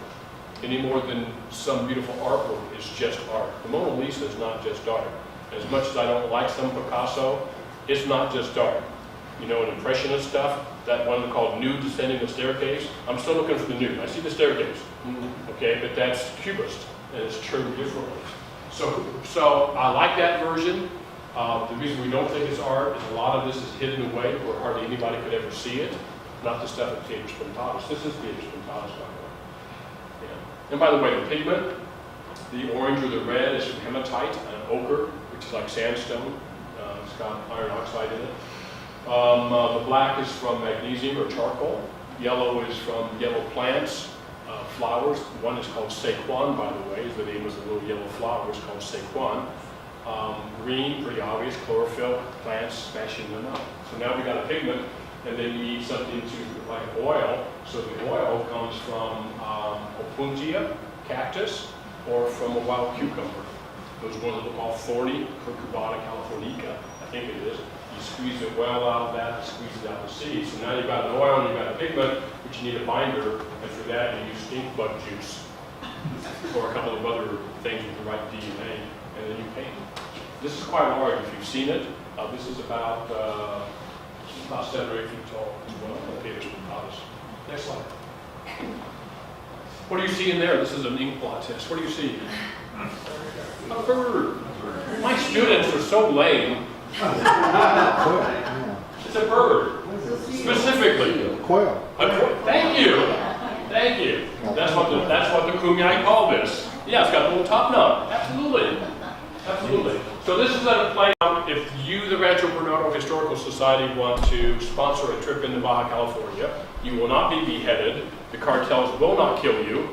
any more than some beautiful artwork is just art. The Mona Lisa is not just art. As much as I don't like some Picasso, it's not just art. You know, an impressionist stuff, that one called Nude Descending the Staircase, I'm still looking for the nude. I see the staircase, okay, but that's Cubist, and it's turned differently. So I like that version. The reason we don't think it's art is a lot of this is hidden away where hardly anybody could ever see it. Not the stuff at Pietro Spontatus. This is Pietro Spontatus, by the way. Yeah. And by the way, the pigment, the orange or the red is from hematite and ochre, which is like sandstone. It's got iron oxide in it. The black is from magnesium or charcoal. Yellow is from yellow plants, flowers. One is called sequoia, by the way, is the name of the little yellow flower. It's called sequoia. Green, pretty obvious, chlorophyll, plants smashing them up. So now we got a pigment, and then you need something to, like oil. So the oil comes from opuntia, cactus, or from a wild cucumber. Those ones that look all thorny, Cucurbita californica, I think it is. You squeeze the oil out of that, squeeze it out the seed. So now you've got an oil and you've got a pigment, but you need a binder, and for that you use stink bug juice or a couple of other things with the right DNA, and then you paint. This is quite large if you've seen it. This is about 7 or 8 feet tall as well. Next slide. What do you see in there? This is an ink blot test. What do you see? A bird. My students are so lame. It's a bird. Specifically.
Quail.
Thank you. Thank you. That's what the Kumeyaay call this. Yeah, it's got a little top knot. Absolutely. Absolutely. So this is a play. If you, the Rancho Bernardo Historical Society, want to sponsor a trip into Baja California, you will not be beheaded. The cartels will not kill you.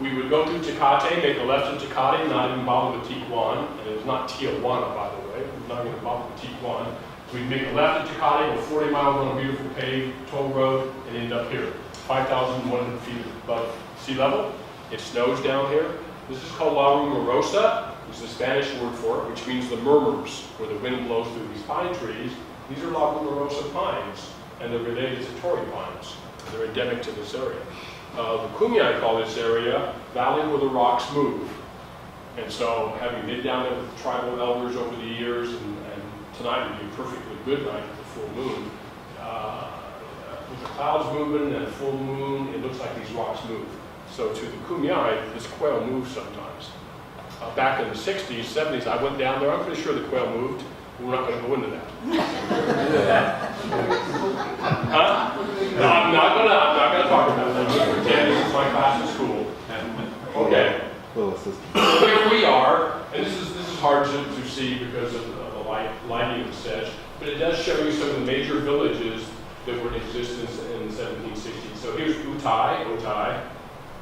We would go through Tecate, make a left in Tecate, not even bother with Tijuana, and it's not Tijuana, by the way. We're not going to bother with Tijuana. We'd make a left in Tecate, go 40 miles on a beautiful paved toll road, and end up here, 5,100 feet above sea level. It snows down here. This is called La Rumorosa. It's the Spanish word for it, which means the murmurs, where the wind blows through these pine trees. These are La Rumorosa pines, and they're related to Torrey pines. They're endemic to this area. The Kumeyaay call this area Valley Where the Rocks Move. And so, having been down there with tribal elders over the years, and tonight would be a perfectly good night with the full moon, with the clouds moving and a full moon, it looks like these rocks move. So to the Kumeyaay, this quail moves sometimes. Back in the 60s, 70s, I went down there. I'm pretty sure the quail moved. We're not going to go into that. Huh? No, I'm not going to talk about that. I'm going to pretend this is my class at school. Okay. So here we are, and this is hard to see because of the lighting and such, but it does show you some of the major villages that were in existence in the 1760s. So here's Otay,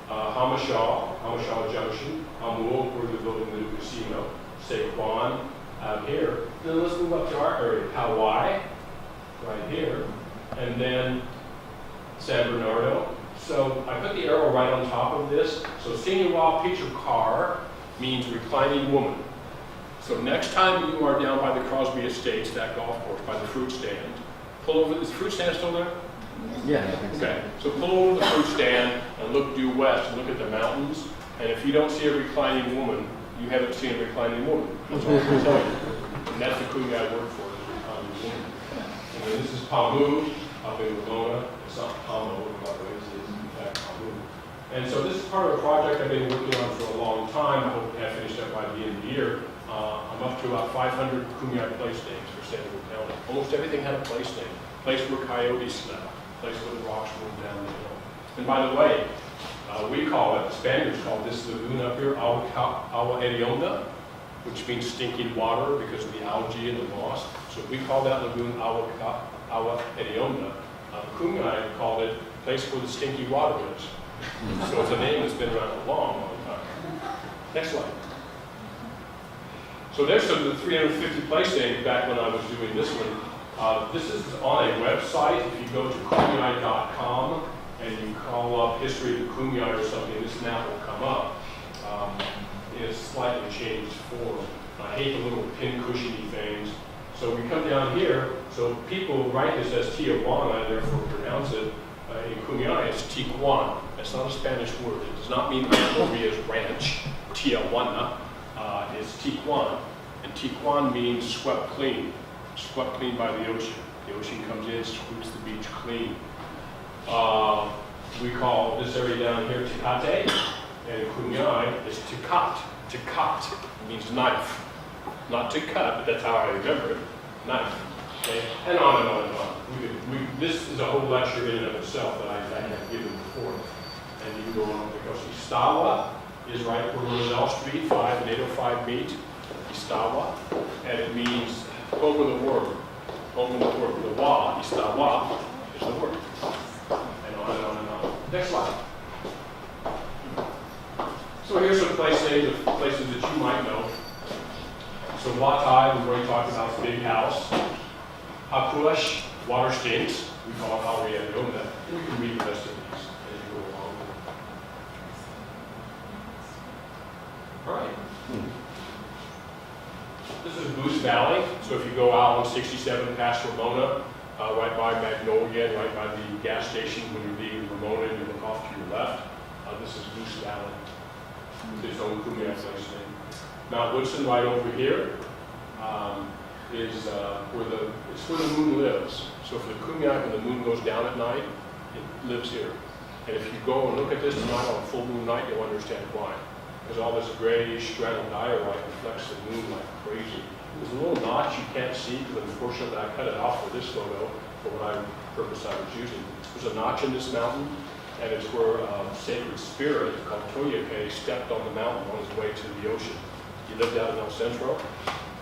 Hamashal Junction, Amul, where they're building the new casino, Sequoia out here. Then let's move up to our area, Hawaii, right here, and then San Bernardo. So I put the arrow right on top of this. So Senora Pichukar means reclining woman. So next time you are down by the Crosby Estates, that golf course, by the fruit stand, pull over. Is the fruit stand still there?
Yeah, I think so.
Okay, so pull over the fruit stand and look due west and look at the mountains. And if you don't see a reclining woman, you haven't seen a reclining woman. That's all I can tell you. And that's the Kumeyaay word for it, a reclining woman. And then this is Pamu up in Ramona. It's not Pamu, by the way, it's in fact Pamu. And so this is part of a project I've been working on for a long time. I hope to have finished up by the end of the year. I'm up to about 500 Kumeyaay place names for San Diego County. Almost everything had a place name. Place where coyotes slept. Place where the rocks rolled down the hill. And by the way, we call it, the Spaniards call this lagoon up here, Agua Hedionda. which means stinking water because of the algae and the moss. So we call that lagoon Awa Hedionda. Kumeyaay called it place where the stinky water is. So it's a name that's been around a long, long time. Next slide. So there's some of the 350 place names back when I was doing this one. This is on a website. If you go to kumeyaay.com and you call up history of Kumeyaay or something, this map will come up. In a slightly changed form. I hate the little pin cushiony things. So we come down here, so people write this as Tijuana, therefore pronounce it in Kumeyaay as Tijuan. That's not a Spanish word. It does not mean Maria's ranch. Tijuana is Tijuan. And Tijuan means swept clean by the ocean. The ocean comes in, sweeps the beach clean. We call this area down here Tecate, and in Kumeyaay is Tecat. Tecat means knife. Not to cut, but that's how I remember it. Knife. Okay? And on and on and on. This is a whole lecture in and of itself that I have given before. And you can go on because Istawa is right where Roselle Street 5 and 805 meet. Istawa. And it means over the word. Over the word. The wa, Istawa, is the word. And on and on and on. Next slide. So here's some place names of places that you might know. So Watai, we've already talked about, the big house. Hakuash, water stinks. We call it Hauriandona. And you can read the rest of these as you go along. All right. This is Goose Valley. So if you go out on 67 past Ramona, right by Magnolia, and right by the gas station when you're leaving Ramona and you look off to your left, this is Goose Valley. Its own Kumeyaay place name. Mount Woodson right over here is where the moon lives. So for the Kumeyaay, when the moon goes down at night, it lives here. And if you go and look at this tonight on a full moon night, you'll understand why. Because all this grayish straddle diorite reflects the moon like crazy. There's a little notch you can't see because unfortunately I cut it off for this photo for what purpose I was using. There's a notch in this mountain. And it's where a sacred spirit called Toyake stepped on the mountain on his way to the ocean. He lived out in El Centro,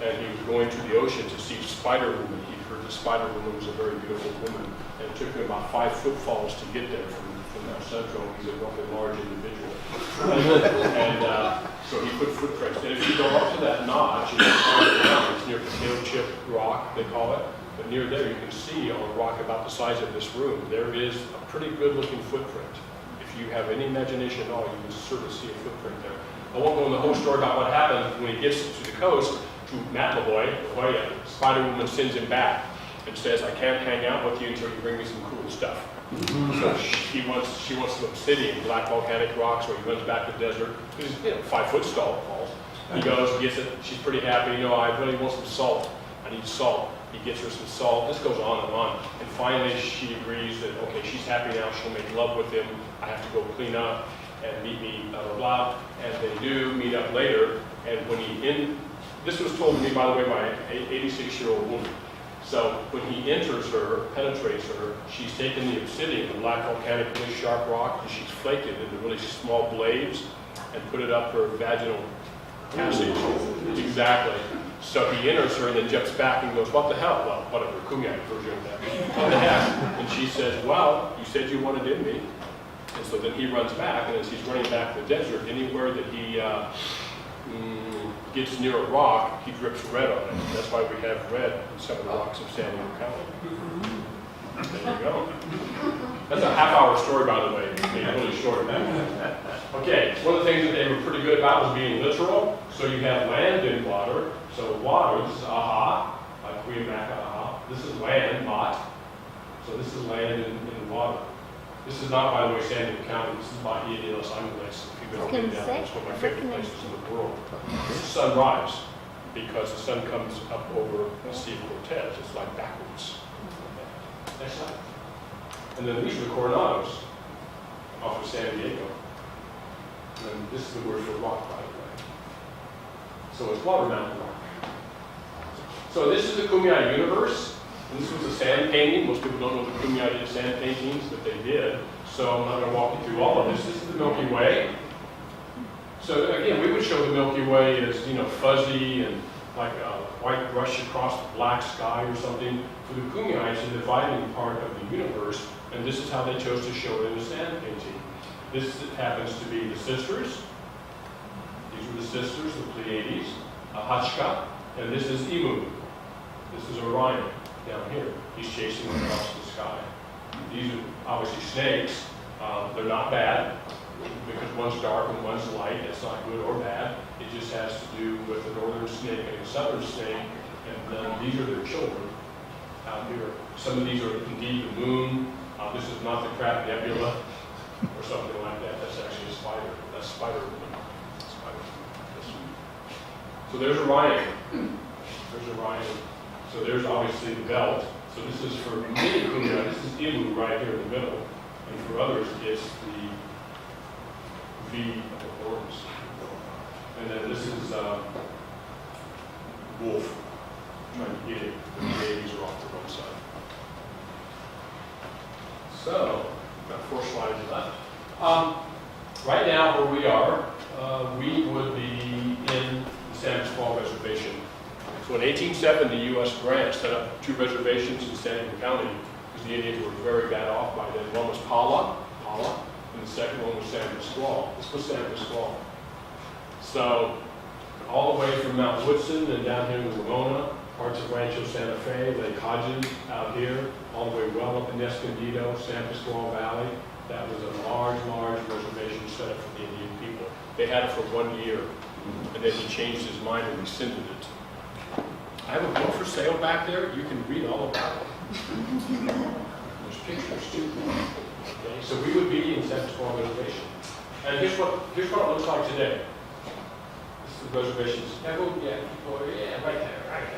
and he was going to the ocean to see Spider Woman. He heard the Spider Woman was a very beautiful woman, and it took him about 5 footfalls to get there from El Centro. He's a roughly large individual. And so he put footprints. And if you go up to that notch, and you climb it down, it's near Potato Chip Rock, they call it. But near there, you can see on a rock about the size of this room, there is a pretty good-looking footprint. If you have any imagination at all, you can certainly see a footprint there. I won't go into the whole story about what happened when he gets to the coast, to Matlaboy, Spider Woman sends him back and says, I can't hang out with you until you bring me some cool stuff. So she wants some obsidian, black volcanic rocks, where he runs back to the desert. He's 5 foot tall. He goes, gets it, she's pretty happy, I really want some salt. I need salt. He gets her some salt. This goes on and on. And finally, she agrees that, okay, she's happy now. She'll make love with him. I have to go clean up and meet me, blah, blah, blah. And they do meet up later. And when this was told to me, by the way, by an 86-year-old woman. So when he enters her, penetrates her, she's taken the obsidian, the black volcanic, really sharp rock, and she's flaked it into really small blades and put it up her vaginal passage. Exactly. So he enters her and then jumps back and goes, what the hell? Well, whatever, Kumeyaay version of that. What the heck? And she says, well, you said you wanted in me. And so then he runs back, and as he's running back to the desert, anywhere that he gets near a rock, he drips red on it. That's why we have red in some of the rocks of San Diego County. There you go. That's a half-hour story, by the way. Made it really short. Okay, one of the things that they were pretty good about was being literal. So you have land and water. So water, this is aha, like Queen Mac aha. This is land, mat. So this is land and water. This is not, by the way, San Diego County. This is Bahia de Los Angeles. If you've ever been down, it's one of my favorite places in the world. This is sunrise, because the sun comes up over the Sea of Cortez. It's like backwards. Next slide. And then these are the Coronados off of San Diego. And this is the word for rock, by the way. So it's water mountain rock. So this is the Kumeyaay universe. And this was a sand painting. Most people don't know the Kumeyaay did sand paintings, but they did. So I'm not going to walk you through all of this. This is the Milky Way. So again, we would show the Milky Way as, you know, fuzzy and like a white brush across the black sky or something. For the Kumeyaay, it's a dividing part of the universe, and this is how they chose to show it in a sand painting. This happens to be the sisters. These were the sisters, the Pleiades, Hachka, and this is Imu. This is Orion down here. He's chasing across the sky. These are obviously snakes. They're not bad, because one's dark and one's light. It's not good or bad. It just has to do with the northern snake and the southern snake, and then these are their children out here. Some of these are indeed the moon. This is not the crab nebula or something like that. That's actually a spider. That's spider moon. Spider. So there's Orion. There's Orion. So there's obviously the belt. So this is for many Kumeyaay. This is Imu right here in the middle. And for others, it's the V of the horns. And then this is wolf. Trying to get it. The babies are off the wrong side. So, got 4 slides left. Right now, where we are, we would be in the San Pasqual Reservation. So in 1870, the U.S. grant set up 2 reservations in San Diego County because the Indians were very bad off by then. One was Pala, and the second one was San Pasqual. This was San Pasqual. So all the way from Mount Woodson and down here in Ramona, parts of Rancho Santa Fe, Lake Hodgins out here, all the way well up in Escondido, San Pasqual Valley. That was a large reservation set up for the Indian people. They had it for 1 year, and then he changed his mind and rescinded it. I have a book for sale back there. You can read all about it. There's pictures too. Okay, so we would be in San Pasqual Reservation. And here's what it looks like today. This is the reservations. Yeah, right there.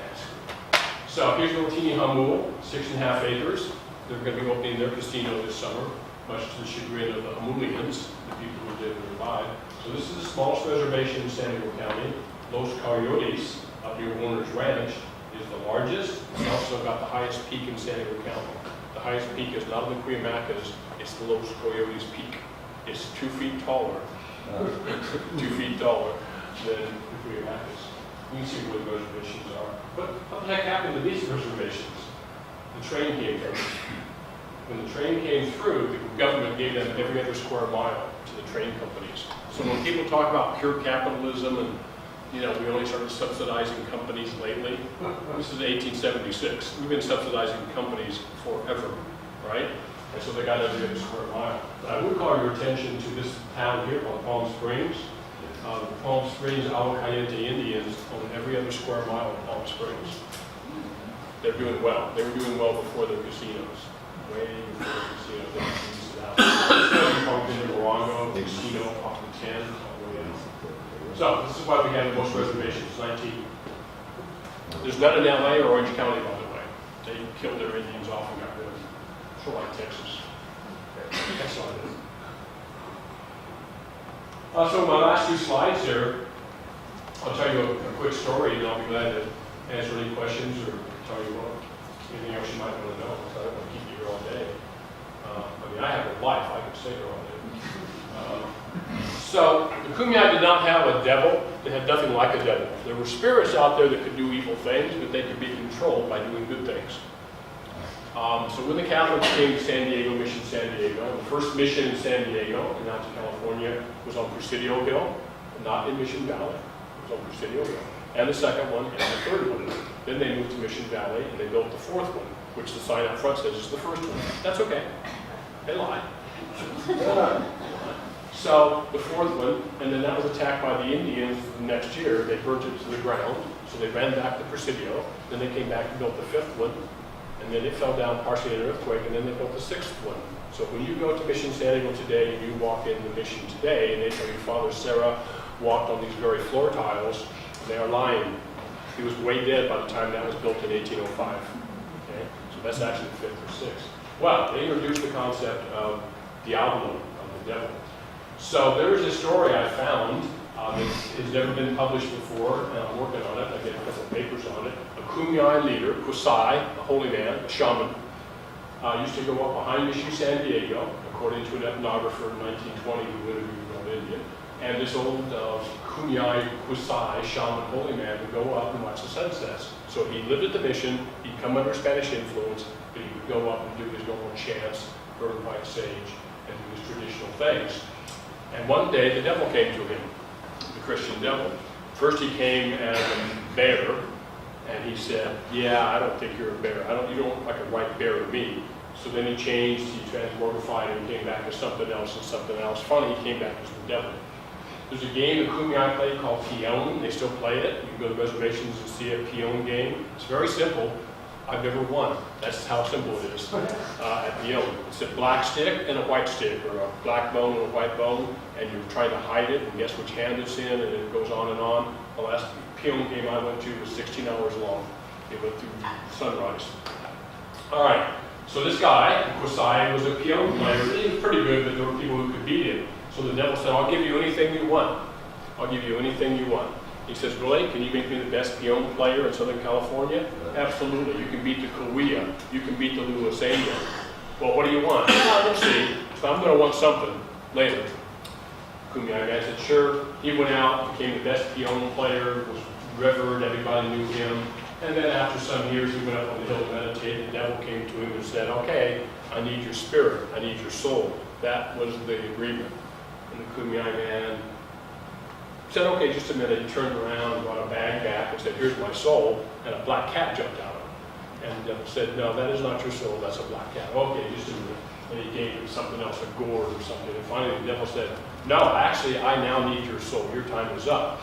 So here's little teeny Hamul, 6.5 acres. They're going to be opening their casino this summer, much to the chagrin of the Hamulians, the people who live nearby. So this is the smallest reservation in San Diego County. Los Coyotes, up near Warner's Ranch, is the largest. It's also got the highest peak in San Diego County. The highest peak is not in the Cuyamacas, it's the Los Coyotes Peak. It's 2 feet taller, 2 feet taller than the Cuyamacas. You can see where the reservations are. But what the heck happened to these reservations? The train came through. When the train came through, the government gave them every other square mile to the train companies. So when people talk about pure capitalism and, you know, we only started subsidizing companies lately, this is 1876. We've been subsidizing companies forever, right? And so they got every other square mile. But I would call your attention to this town here called Palm Springs. The Palm Springs Agua Caliente Indians own every other square mile of Palm Springs. They're doing well. They were doing well before their casinos. Way before the casinos. They used it out. So probably been in Morongo, the casino off the 10, all the way in. So this is why we have the most reservations, 19. There's none in LA or Orange County, by the way. They killed their Indians off and got rid of them. Sure like Texas. That's all it is. So my last 2 slides here, I'll tell you a quick story, and I'll be glad to answer any questions or tell you anything else you might want to know, because I don't want to keep you here all day. I mean, I have a life, I could stay here all day. So the Kumeyaay did not have a devil. They had nothing like a devil. There were spirits out there that could do evil things, but they could be controlled by doing good things. So when the Catholics came to San Diego, Mission San Diego, the first mission in San Diego, in Alta California, was on Presidio Hill, not in Mission Valley. It was on Presidio Hill. And the second one, and the third one. Then they moved to Mission Valley, and they built the 4th one, which the sign out front says is the first one. That's okay. They lied. So the 4th one, and then that was attacked by the Indians the next year. They burnt it to the ground, so they ran back to Presidio. Then they came back and built the 5th one. And then it fell down partially in an earthquake, and then they built the 6th one. So when you go to Mission San Diego today, and you walk in the mission today, and they tell you Father Sarah walked on these very floor tiles, they are lying. He was way dead by the time that was built in 1805. Okay? So that's actually the 5th or 6th. Well, they introduced the concept of Diablo, of the devil. So there is a story I found that has never been published before, and I'm working on it. I get a couple of papers on it. A Kumeyaay leader, Kusai, a holy man, a shaman, used to go up behind Mission San Diego, according to an ethnographer in 1920 who interviewed North India, And this old Kumeyaay Kusai shaman holy man would go up and watch the sunsets. So he lived at the mission, he'd come under Spanish influence, but he would go up and do his normal chants, burn white sage, and do his traditional things. And one day the devil came to him, the Christian devil. First he came as a bear, and he said, yeah, I don't think you're a bear. You don't look like a white bear to me. So then he changed, he transmogrified, and came back as something else and something else. Finally, he came back as the devil. There's a game that Kumeyaay play called Peon. They still play it. You can go to reservations and see a Peon game. It's very simple. I've never won. That's how simple it is at Peon. It's a black stick and a white stick, or a black bone and a white bone, and you're trying to hide it and guess which hand it's in, and it goes on and on. The last Peon game I went to was 16 hours long. It went through sunrise. All right. So this guy, Kusai, was a Peon player. He was pretty good, but there were people who could beat him. So the devil said, I'll give you anything you want. I'll give you anything you want. He says, really? Can you make me the best Peon player in Southern California? Absolutely. You can beat the Kauai. You can beat the Luisania. Well, what do you want? Well, we'll see. So I'm going to want something later. Kumeyaay guy said, sure. He went out, became the best Peon player, was revered, everybody knew him. And then after some years, he went up on the hill to meditate. The devil came to him and said, okay, I need your spirit. I need your soul. That was the agreement. And the Kumeyaay man said, okay, just a minute. He turned around and brought a bag back and said, here's my soul. And a black cat jumped out of it. And the devil said, no, that is not your soul. That's a black cat. Okay, just a minute. And he gave him something else, a gourd or something. And finally, the devil said, no, actually, I now need your soul. Your time is up.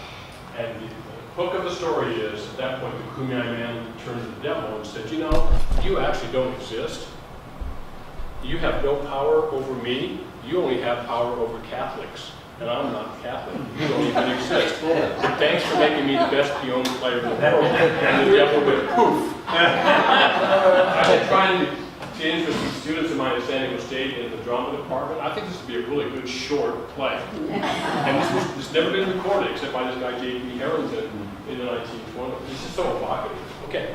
And the hook of the story is, at that point, the Kumeyaay man turned to the devil and said, you know, you actually don't exist. You have no power over me. You only have power over Catholics. And I'm not Catholic. You don't even exist. Thanks for making me the best Peon player in the world. And the devil went poof. I've been trying to interest some students of mine at San Diego State in the drama department. I think this would be a really good short play. And this has never been recorded except by this guy, J.P. Harrington, in the 1920s. This is so evocative. Okay.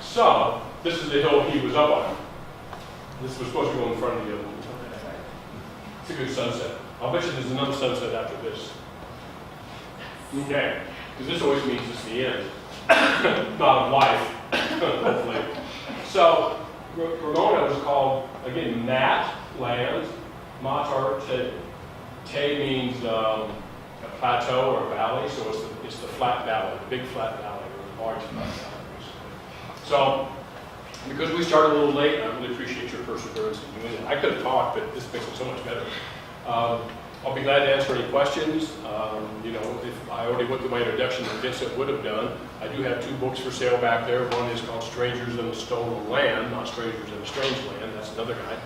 So, this is the hill he was up on. This was supposed to go in front of the other one. It's a good sunset. I'll bet you there's another sunset after this. Okay. Because this always means it's the end. Not of life, hopefully. So, Ramona was called, again, Nat, land, Matar, Te. Te means a plateau or a valley, so it's the flat valley, the big flat valley, or the large flat valley, basically. So, because we started a little late, I really appreciate your perseverance in doing it. I could have talked, but this makes it so much better. I'll be glad to answer any questions. You know, if I already went through my introduction that Vincent would have done. I do have 2 books for sale back there. One is called Strangers in a Stolen Land, not Strangers in a Strange Land. That's another guy.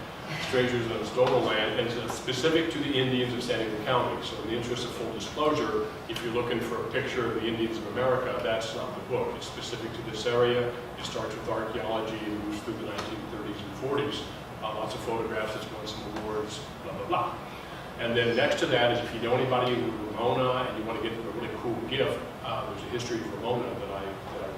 Strangers in a Stolen Land, and it's specific to the Indians of San Diego County. So in the interest of full disclosure, if you're looking for a picture of the Indians of America, that's not the book. It's specific to this area. It starts with archaeology and moves through the 1930s and 40s. Lots of photographs, it's won some awards, blah, blah, blah. And then next to that is if you know anybody who Ramona and you want to get a really cool gift, there's a history of Ramona that I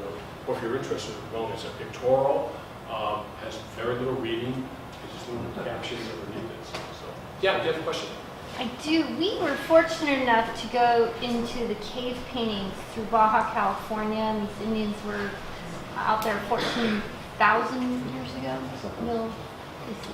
wrote. Or if you're interested in Ramona, it's a pictorial, has very little reading. Just little captions underneath it. So, yeah, do you have a question?
I do. We were fortunate enough to go into the cave paintings through Baja, California, and these Indians were out there 14,000 years ago. No,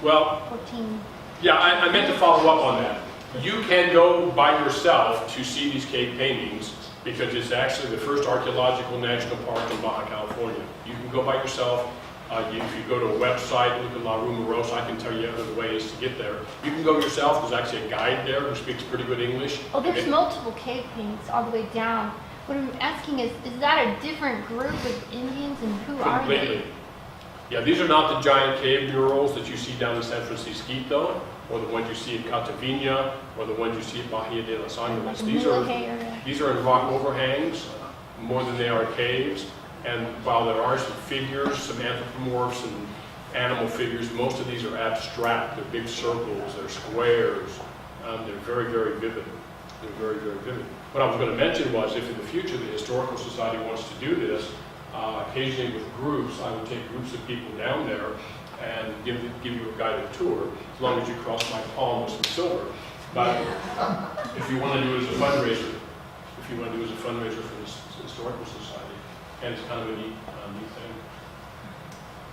well,
14.
Yeah, I meant to follow up on that. You can go by yourself to see these cave paintings because it's actually the first archaeological national park in Baja, California. You can go by yourself. If you go to a website, look at La Rumorosa, I can tell you other ways to get there. You can go yourself. There's actually a guide there who speaks pretty good English.
Oh, there's multiple cave paintings all the way down. What I'm asking is that a different group of Indians, and who are they?
Completely. Yeah, these are not the giant cave murals that you see down in San Francisco, or the ones you see at Catavina, or the ones you see at Bahia de los Angeles. These are in rock overhangs more than they are caves. And while there are some figures, some anthropomorphs and animal figures, most of these are abstract. They're big circles, they're squares. They're very, very vivid. They're very, very vivid. What I was going to mention was if in the future the Historical Society wants to do this, occasionally with groups, I would take groups of people down there and give you a guided tour, as long as you cross my palm with some silver. But if you want to do it as a fundraiser, for the Historical Society, and it's kind of a neat thing.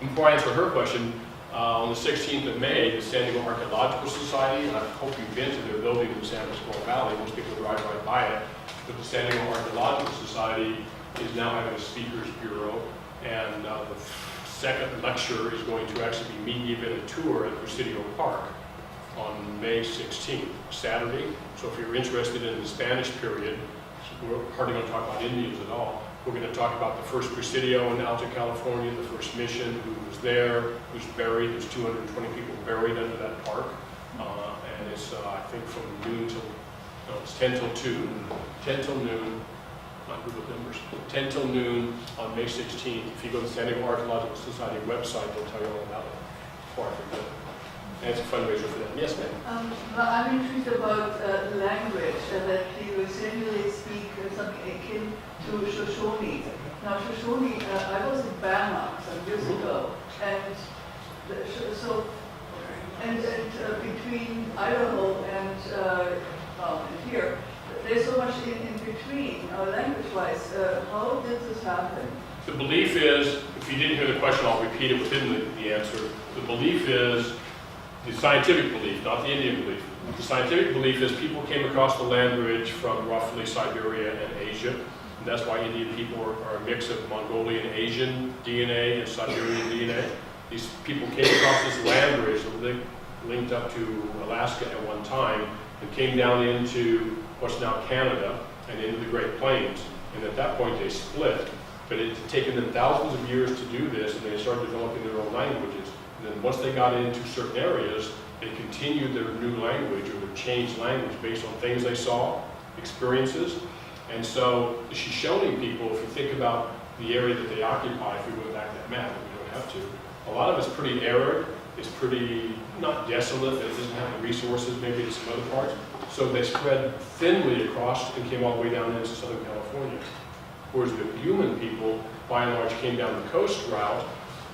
And before I answer her question, on the 16th of May, the San Diego Archaeological Society, and I hope you've been to their building in the San Pasqual Valley, most people drive right by it, but the San Diego Archaeological Society is now having a speakers bureau, and the second lecture is going to actually be me giving a tour at Presidio Park on May 16th, Saturday. So if you're interested in the Spanish period, we're hardly going to talk about Indians at all. We're going to talk about the first Presidio in Alta California, the first mission, who was there, who's buried. There's 220 people buried under that park. And it's, I think, from noon till, no, it's 10 till 2, 10 till noon, not Google numbers, 10 till noon on May 16th. If you go to the San Diego Archaeological Society website, they'll tell you all about it before I forget. And it's a fundraiser for them. Yes, ma'am?
I'm intrigued about language, that you essentially speak something akin to Shoshone. Now, Shoshone, I was in Bama some years ago, and between Idaho and here, there's so much in between, language-wise. How did this happen?
The belief is, if you didn't hear the question, I'll repeat it within the answer. The belief is, the scientific belief, not the Indian belief. The scientific belief is people came across the land bridge from roughly Siberia and Asia. And that's why Indian people are a mix of Mongolian Asian DNA and Siberian DNA. These people came across this land bridge that linked up to Alaska at one time and came down into what's now Canada and into the Great Plains. And at that point they split. But it had taken them thousands of years to do this, and they started developing their own languages. And then once they got into certain areas, they continued their new language or their changed language based on things they saw, experiences. And so the Shoshone people, if you think about the area that they occupy, if we went back to that map, we don't have to, a lot of it's pretty arid, it's pretty, not desolate, it doesn't have the resources maybe in some other parts. So they spread thinly across and came all the way down into Southern California. Whereas the human people, by and large, came down the coast route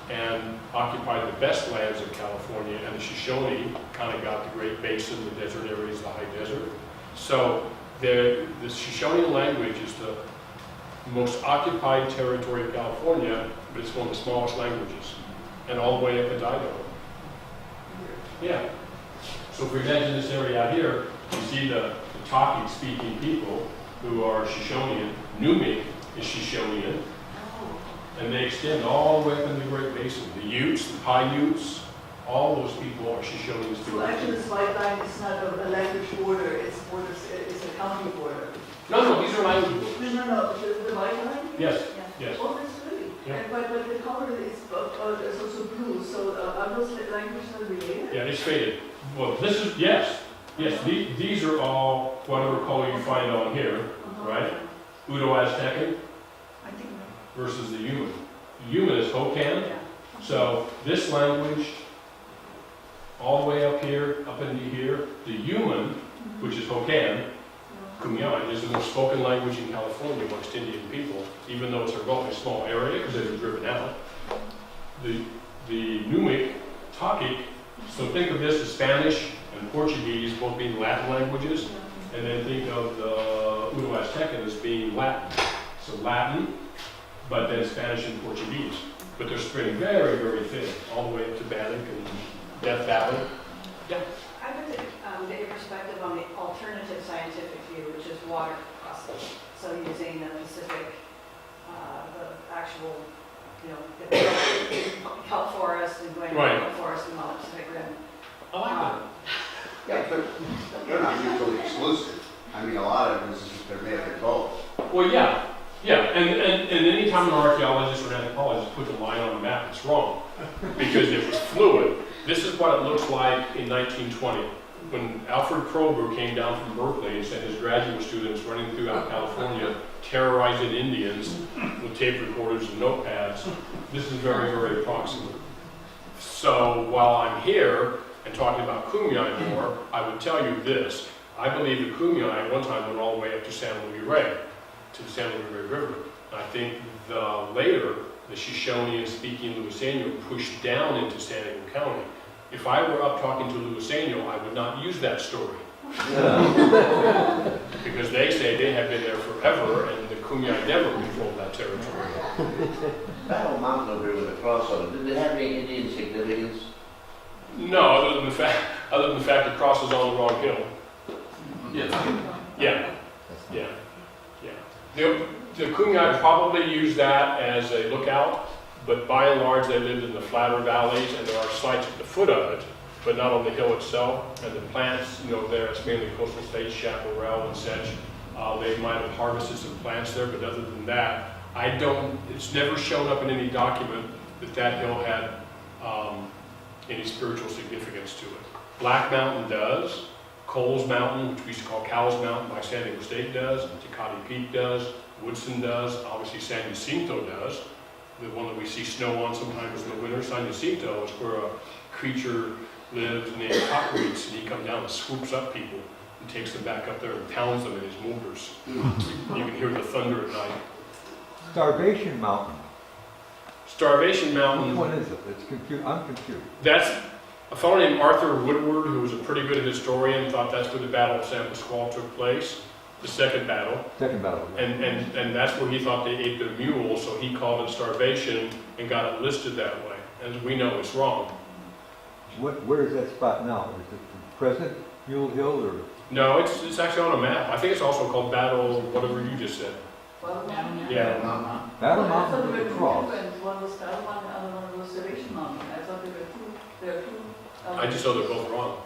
and occupied the best lands of California, and the Shoshone kind of got the Great Basin, the desert areas, the high desert. So the Shoshone language is the most occupied territory of California, but it's one of the smallest languages, and all the way up to Idaho. Yeah. So if we imagine this area out here, you see the talking, speaking people who are Shoshonean. Numik is Shoshonean. And they extend all the way up in the Great Basin. The Utes, the Paiutes, all those people are Shoshonean speakers.
So actually this white line is not a language border, it's a county border.
No, these are language borders.
No, the white line?
Yes,
Yeah.
yes.
Oh, that's really.
Yeah.
But the color is also blue, so are those languages not related?
Yeah, it's faded. Well, this is, yes. These are all whatever color you find on here, right? Uto-Aztecan
I think
versus the Yuman. The Yuman is Hokan.
yeah.
So this language, all the way up here, up into here, the Yuman, which is Hokan, Kumeyaay, is the most spoken language in California amongst Indian people, even though it's a relatively small area because they were driven out. The Numik, Takik, so think of this as Spanish and Portuguese both being Latin languages, and then think of the Uto-Aztecan as being Latin. So Latin, but then Spanish and Portuguese. But they're spreading very, very thin, all the way up to Bannock and Death Valley. Yeah.
I would get your perspective on the alternative scientific view, which is water crossing. So using the Pacific, the actual, the kelp forest and going to
Right.
the kelp forest and all the Pacific Rim.
I like that.
Yeah, they're not mutually exclusive. I mean, a lot of this is they're made of both.
Well, yeah. And anytime an archaeologist or an anthropologist puts a line on a map, it's wrong because it was fluid. This is what it looks like in 1920 when Alfred Kroeber came down from Berkeley and sent his graduate students running throughout California, terrorizing Indians with tape recorders and notepads. This is very, very approximate. So while I'm here and talking about Kumeyaay more, I would tell you this. I believe that Kumeyaay at one time went all the way up to San Luis Rey, to the San Luis Rey River. And I think later, the Shoshone-speaking Luiseno pushed down into San Diego County. If I were up talking to Luiseno, I would not use that story. Because they say they have been there forever, and the Kumeyaay never controlled that territory.
Battle Mountain over here with a cross on it, did it have any Indian significance?
No, other than the fact it crosses on the wrong hill. Yeah. The Kumeyaay probably used that as a lookout, but by and large they lived in the flatter valleys, and there are sites at the foot of it, but not on the hill itself. And the plants, there it's mainly coastal states, chaparral and such. They might have harvested some plants there, but other than that, it's never shown up in any document that hill had any spiritual significance to it. Black Mountain does. Coles Mountain, which we used to call Cowles Mountain by San Diego State does. Tecate Peak does. Woodson does. Obviously San Jacinto does. The one that we see snow on sometimes in the winter. San Jacinto is where a creature lives named Cockreets, and he comes down and swoops up people and takes them back up there and pounds them in his motors. You can hear the thunder at night.
Starvation Mountain.
Starvation Mountain.
Which one is it? I'm confused.
That's a fellow named Arthur Woodward, who was a pretty good historian, thought that's where the Battle of San Pasqual took place, the second battle.
Second battle.
And that's where he thought they ate their mules, so he called it starvation and got it listed that way. As we know, it's wrong.
Where is that spot now? Is it the present Mule Hill or?
No, it's actually on a map. I think it's also called Battle, whatever you just said.
Battle Mountain.
Yeah.
Battle
I thought
Mountain
there
with
were
the
two
cross.
events. One was Battle Mountain, the other one was Starvation Mountain. I thought there were two.
I just know they're both wrong.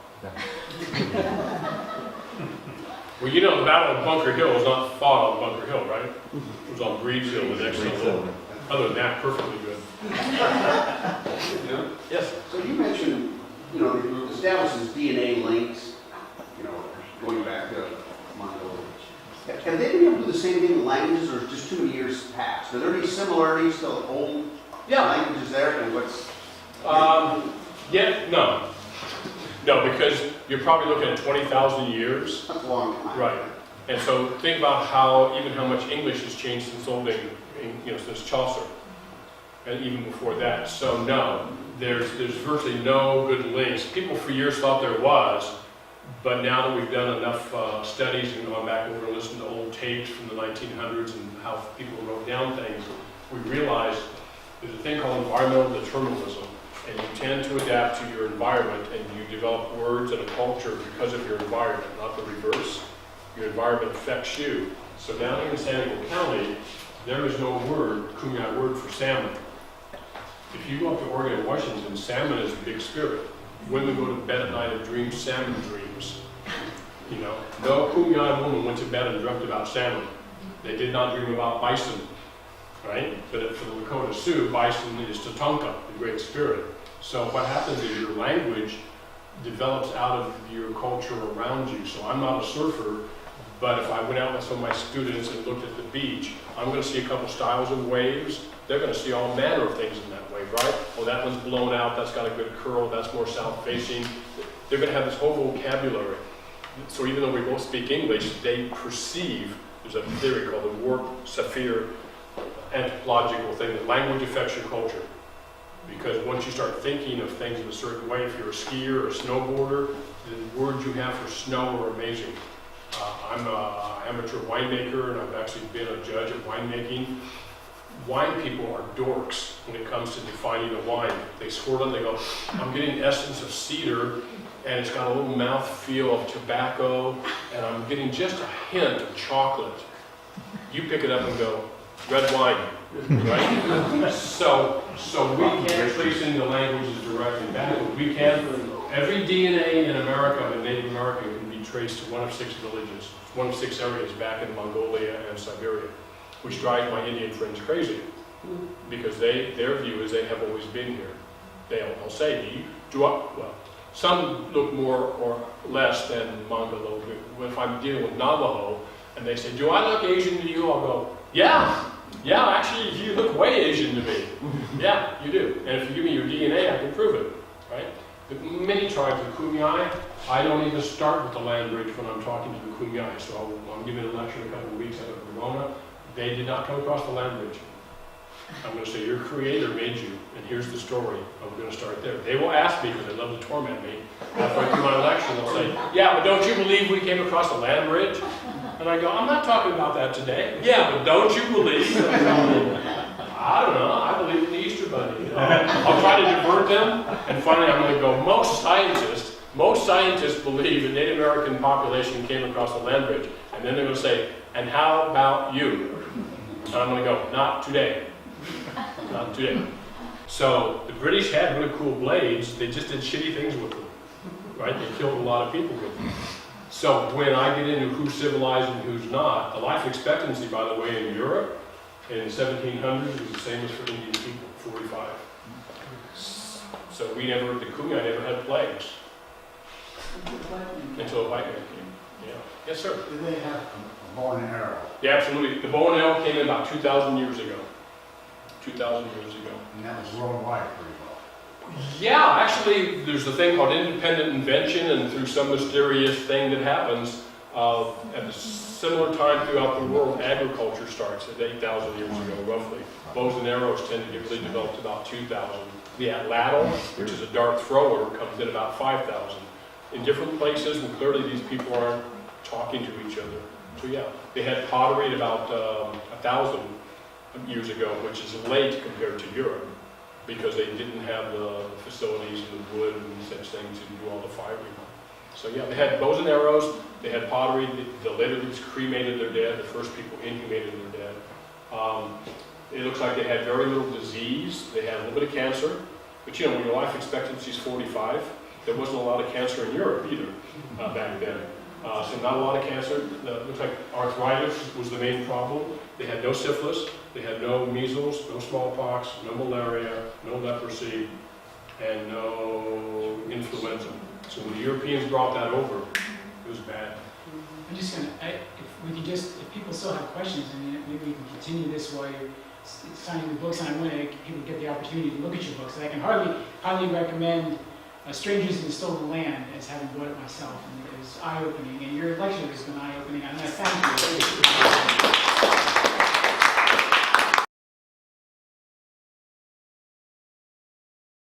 Well, the Battle of Bunker Hill was not fought on Bunker Hill, right? It was on Breeds Hill, the next hill. Other than that, perfectly good. Yes?
So you mentioned, it establishes DNA links, going back to Mongolia. Have they been able to do the same thing in languages, or just too many years past? Are there any similarities to old languages there, and what's...
No, because you're probably looking at 20,000 years.
That's a long time.
Right. And so think about how much English has changed since since Chaucer, and even before that. So no, there's virtually no good links. People for years thought there was, but now that we've done enough studies and gone back over and listened to old tapes from the 1900s and how people wrote down things, we realized there's a thing called environmental determinism. And you tend to adapt to your environment, and you develop words and a culture because of your environment, not the reverse. Your environment affects you. So down here in San Diego County, there is no Kumeyaay word for salmon. If you go up to Oregon and Washington, salmon is a big spirit. Women go to bed at night and dream salmon dreams. No Kumeyaay woman went to bed and dreamt about salmon. They did not dream about bison, right? But for the Lakota Sioux, bison is Tatanka, the great spirit. So what happens is your language develops out of your culture around you. So I'm not a surfer, but if I went out with some of my students and looked at the beach, I'm going to see a couple styles of waves. They're going to see all manner of things in that wave, right? Oh, that one's blown out, that's got a good curl, that's more south-facing. They're going to have this whole vocabulary. So even though we both speak English, they perceive, there's a theory called the Warp-Saphir anthropological thing, that language affects your culture. Because once you start thinking of things in a certain way, if you're a skier or a snowboarder, the words you have for snow are amazing. I'm an amateur winemaker, and I've actually been a judge of winemaking. Wine people are dorks when it comes to defining a wine. They swirl it, they go, I'm getting essence of cedar, and it's got a little mouth feel of tobacco, and I'm getting just a hint of chocolate. You pick it up and go, red wine, right? So we can't trace into languages directly back. We can. Every DNA in America and Native American can be traced to one of 6 villages, one of 6 areas back in Mongolia and Siberia, which drives my Indian friends crazy, because their view is they have always been here. They'll say, some look more or less than Mongolo. If I'm dealing with Navajo, and they say, do I look Asian to you? I'll go, yeah, actually, you look way Asian to me. Yeah, you do. And if you give me your DNA, I can prove it, right? But many tribes of Kumeyaay, I don't even start with the land bridge when I'm talking to the Kumeyaay. So I'm giving a lecture in a couple of weeks out of Ramona. They did not come across the land bridge.
I'm going to say, your creator made you, and here's the story, and we're going to start there. They will ask me, because they love to torment me, halfway through my lecture, they'll say, yeah, but don't you believe we came across a land bridge? And I go, I'm not talking about that today. Yeah, but don't you believe? I don't know, I believe in the Easter Bunny. I'll try to divert them, and finally I'm going to go, most scientists believe the Native American population came across a land bridge. And then they're going to say, and how about you? And I'm going to go, not today. Not today. So the British had really cool blades, they just did shitty things with them. Right? They killed a lot of people with them. So when I get into who's civilized and who's not, the life expectancy, by the way, in Europe in the 1700s was the same as for Indian people, 45. So the Kumeyaay never had plagues until the white man came. Yeah. Yes, sir.
Did they have a bow and arrow?
Yeah, absolutely. The bow and arrow came in about 2,000 years ago. 2,000 years ago.
And that was worldwide pretty well.
Yeah, actually, there's a thing called independent invention, and through some mysterious thing that happens, at a similar time throughout the world, agriculture starts at 8,000 years ago, roughly. Bows and arrows tend to get really developed about 2,000. The atlatl, which is a dart thrower, comes in about 5,000. In different places, and clearly these people aren't talking to each other. So yeah, they had pottery at about 1,000 years ago, which is late compared to Europe, because they didn't have the facilities and the wood and such things to do all the firing. So yeah, they had bows and arrows, they had pottery, the later these cremated their dead, the first people inhumated their dead. It looks like they had very little disease, they had a little bit of cancer, but you know, when your life expectancy is 45, there wasn't a lot of cancer in Europe either back then. So not a lot of cancer. It looks like arthritis was the main problem. They had no syphilis, they had no measles, no smallpox, no malaria, no leprosy, and no influenza. So when the Europeans brought that over, it was bad.
I'm just gonna, if people still have questions, I mean, maybe we can continue this while you're signing the books, and I want people to get the opportunity to look at your books. I can highly recommend Strangers in the Stolen Land as having bought it myself, and it was eye-opening, and your lecture has been eye-opening, and I thank you.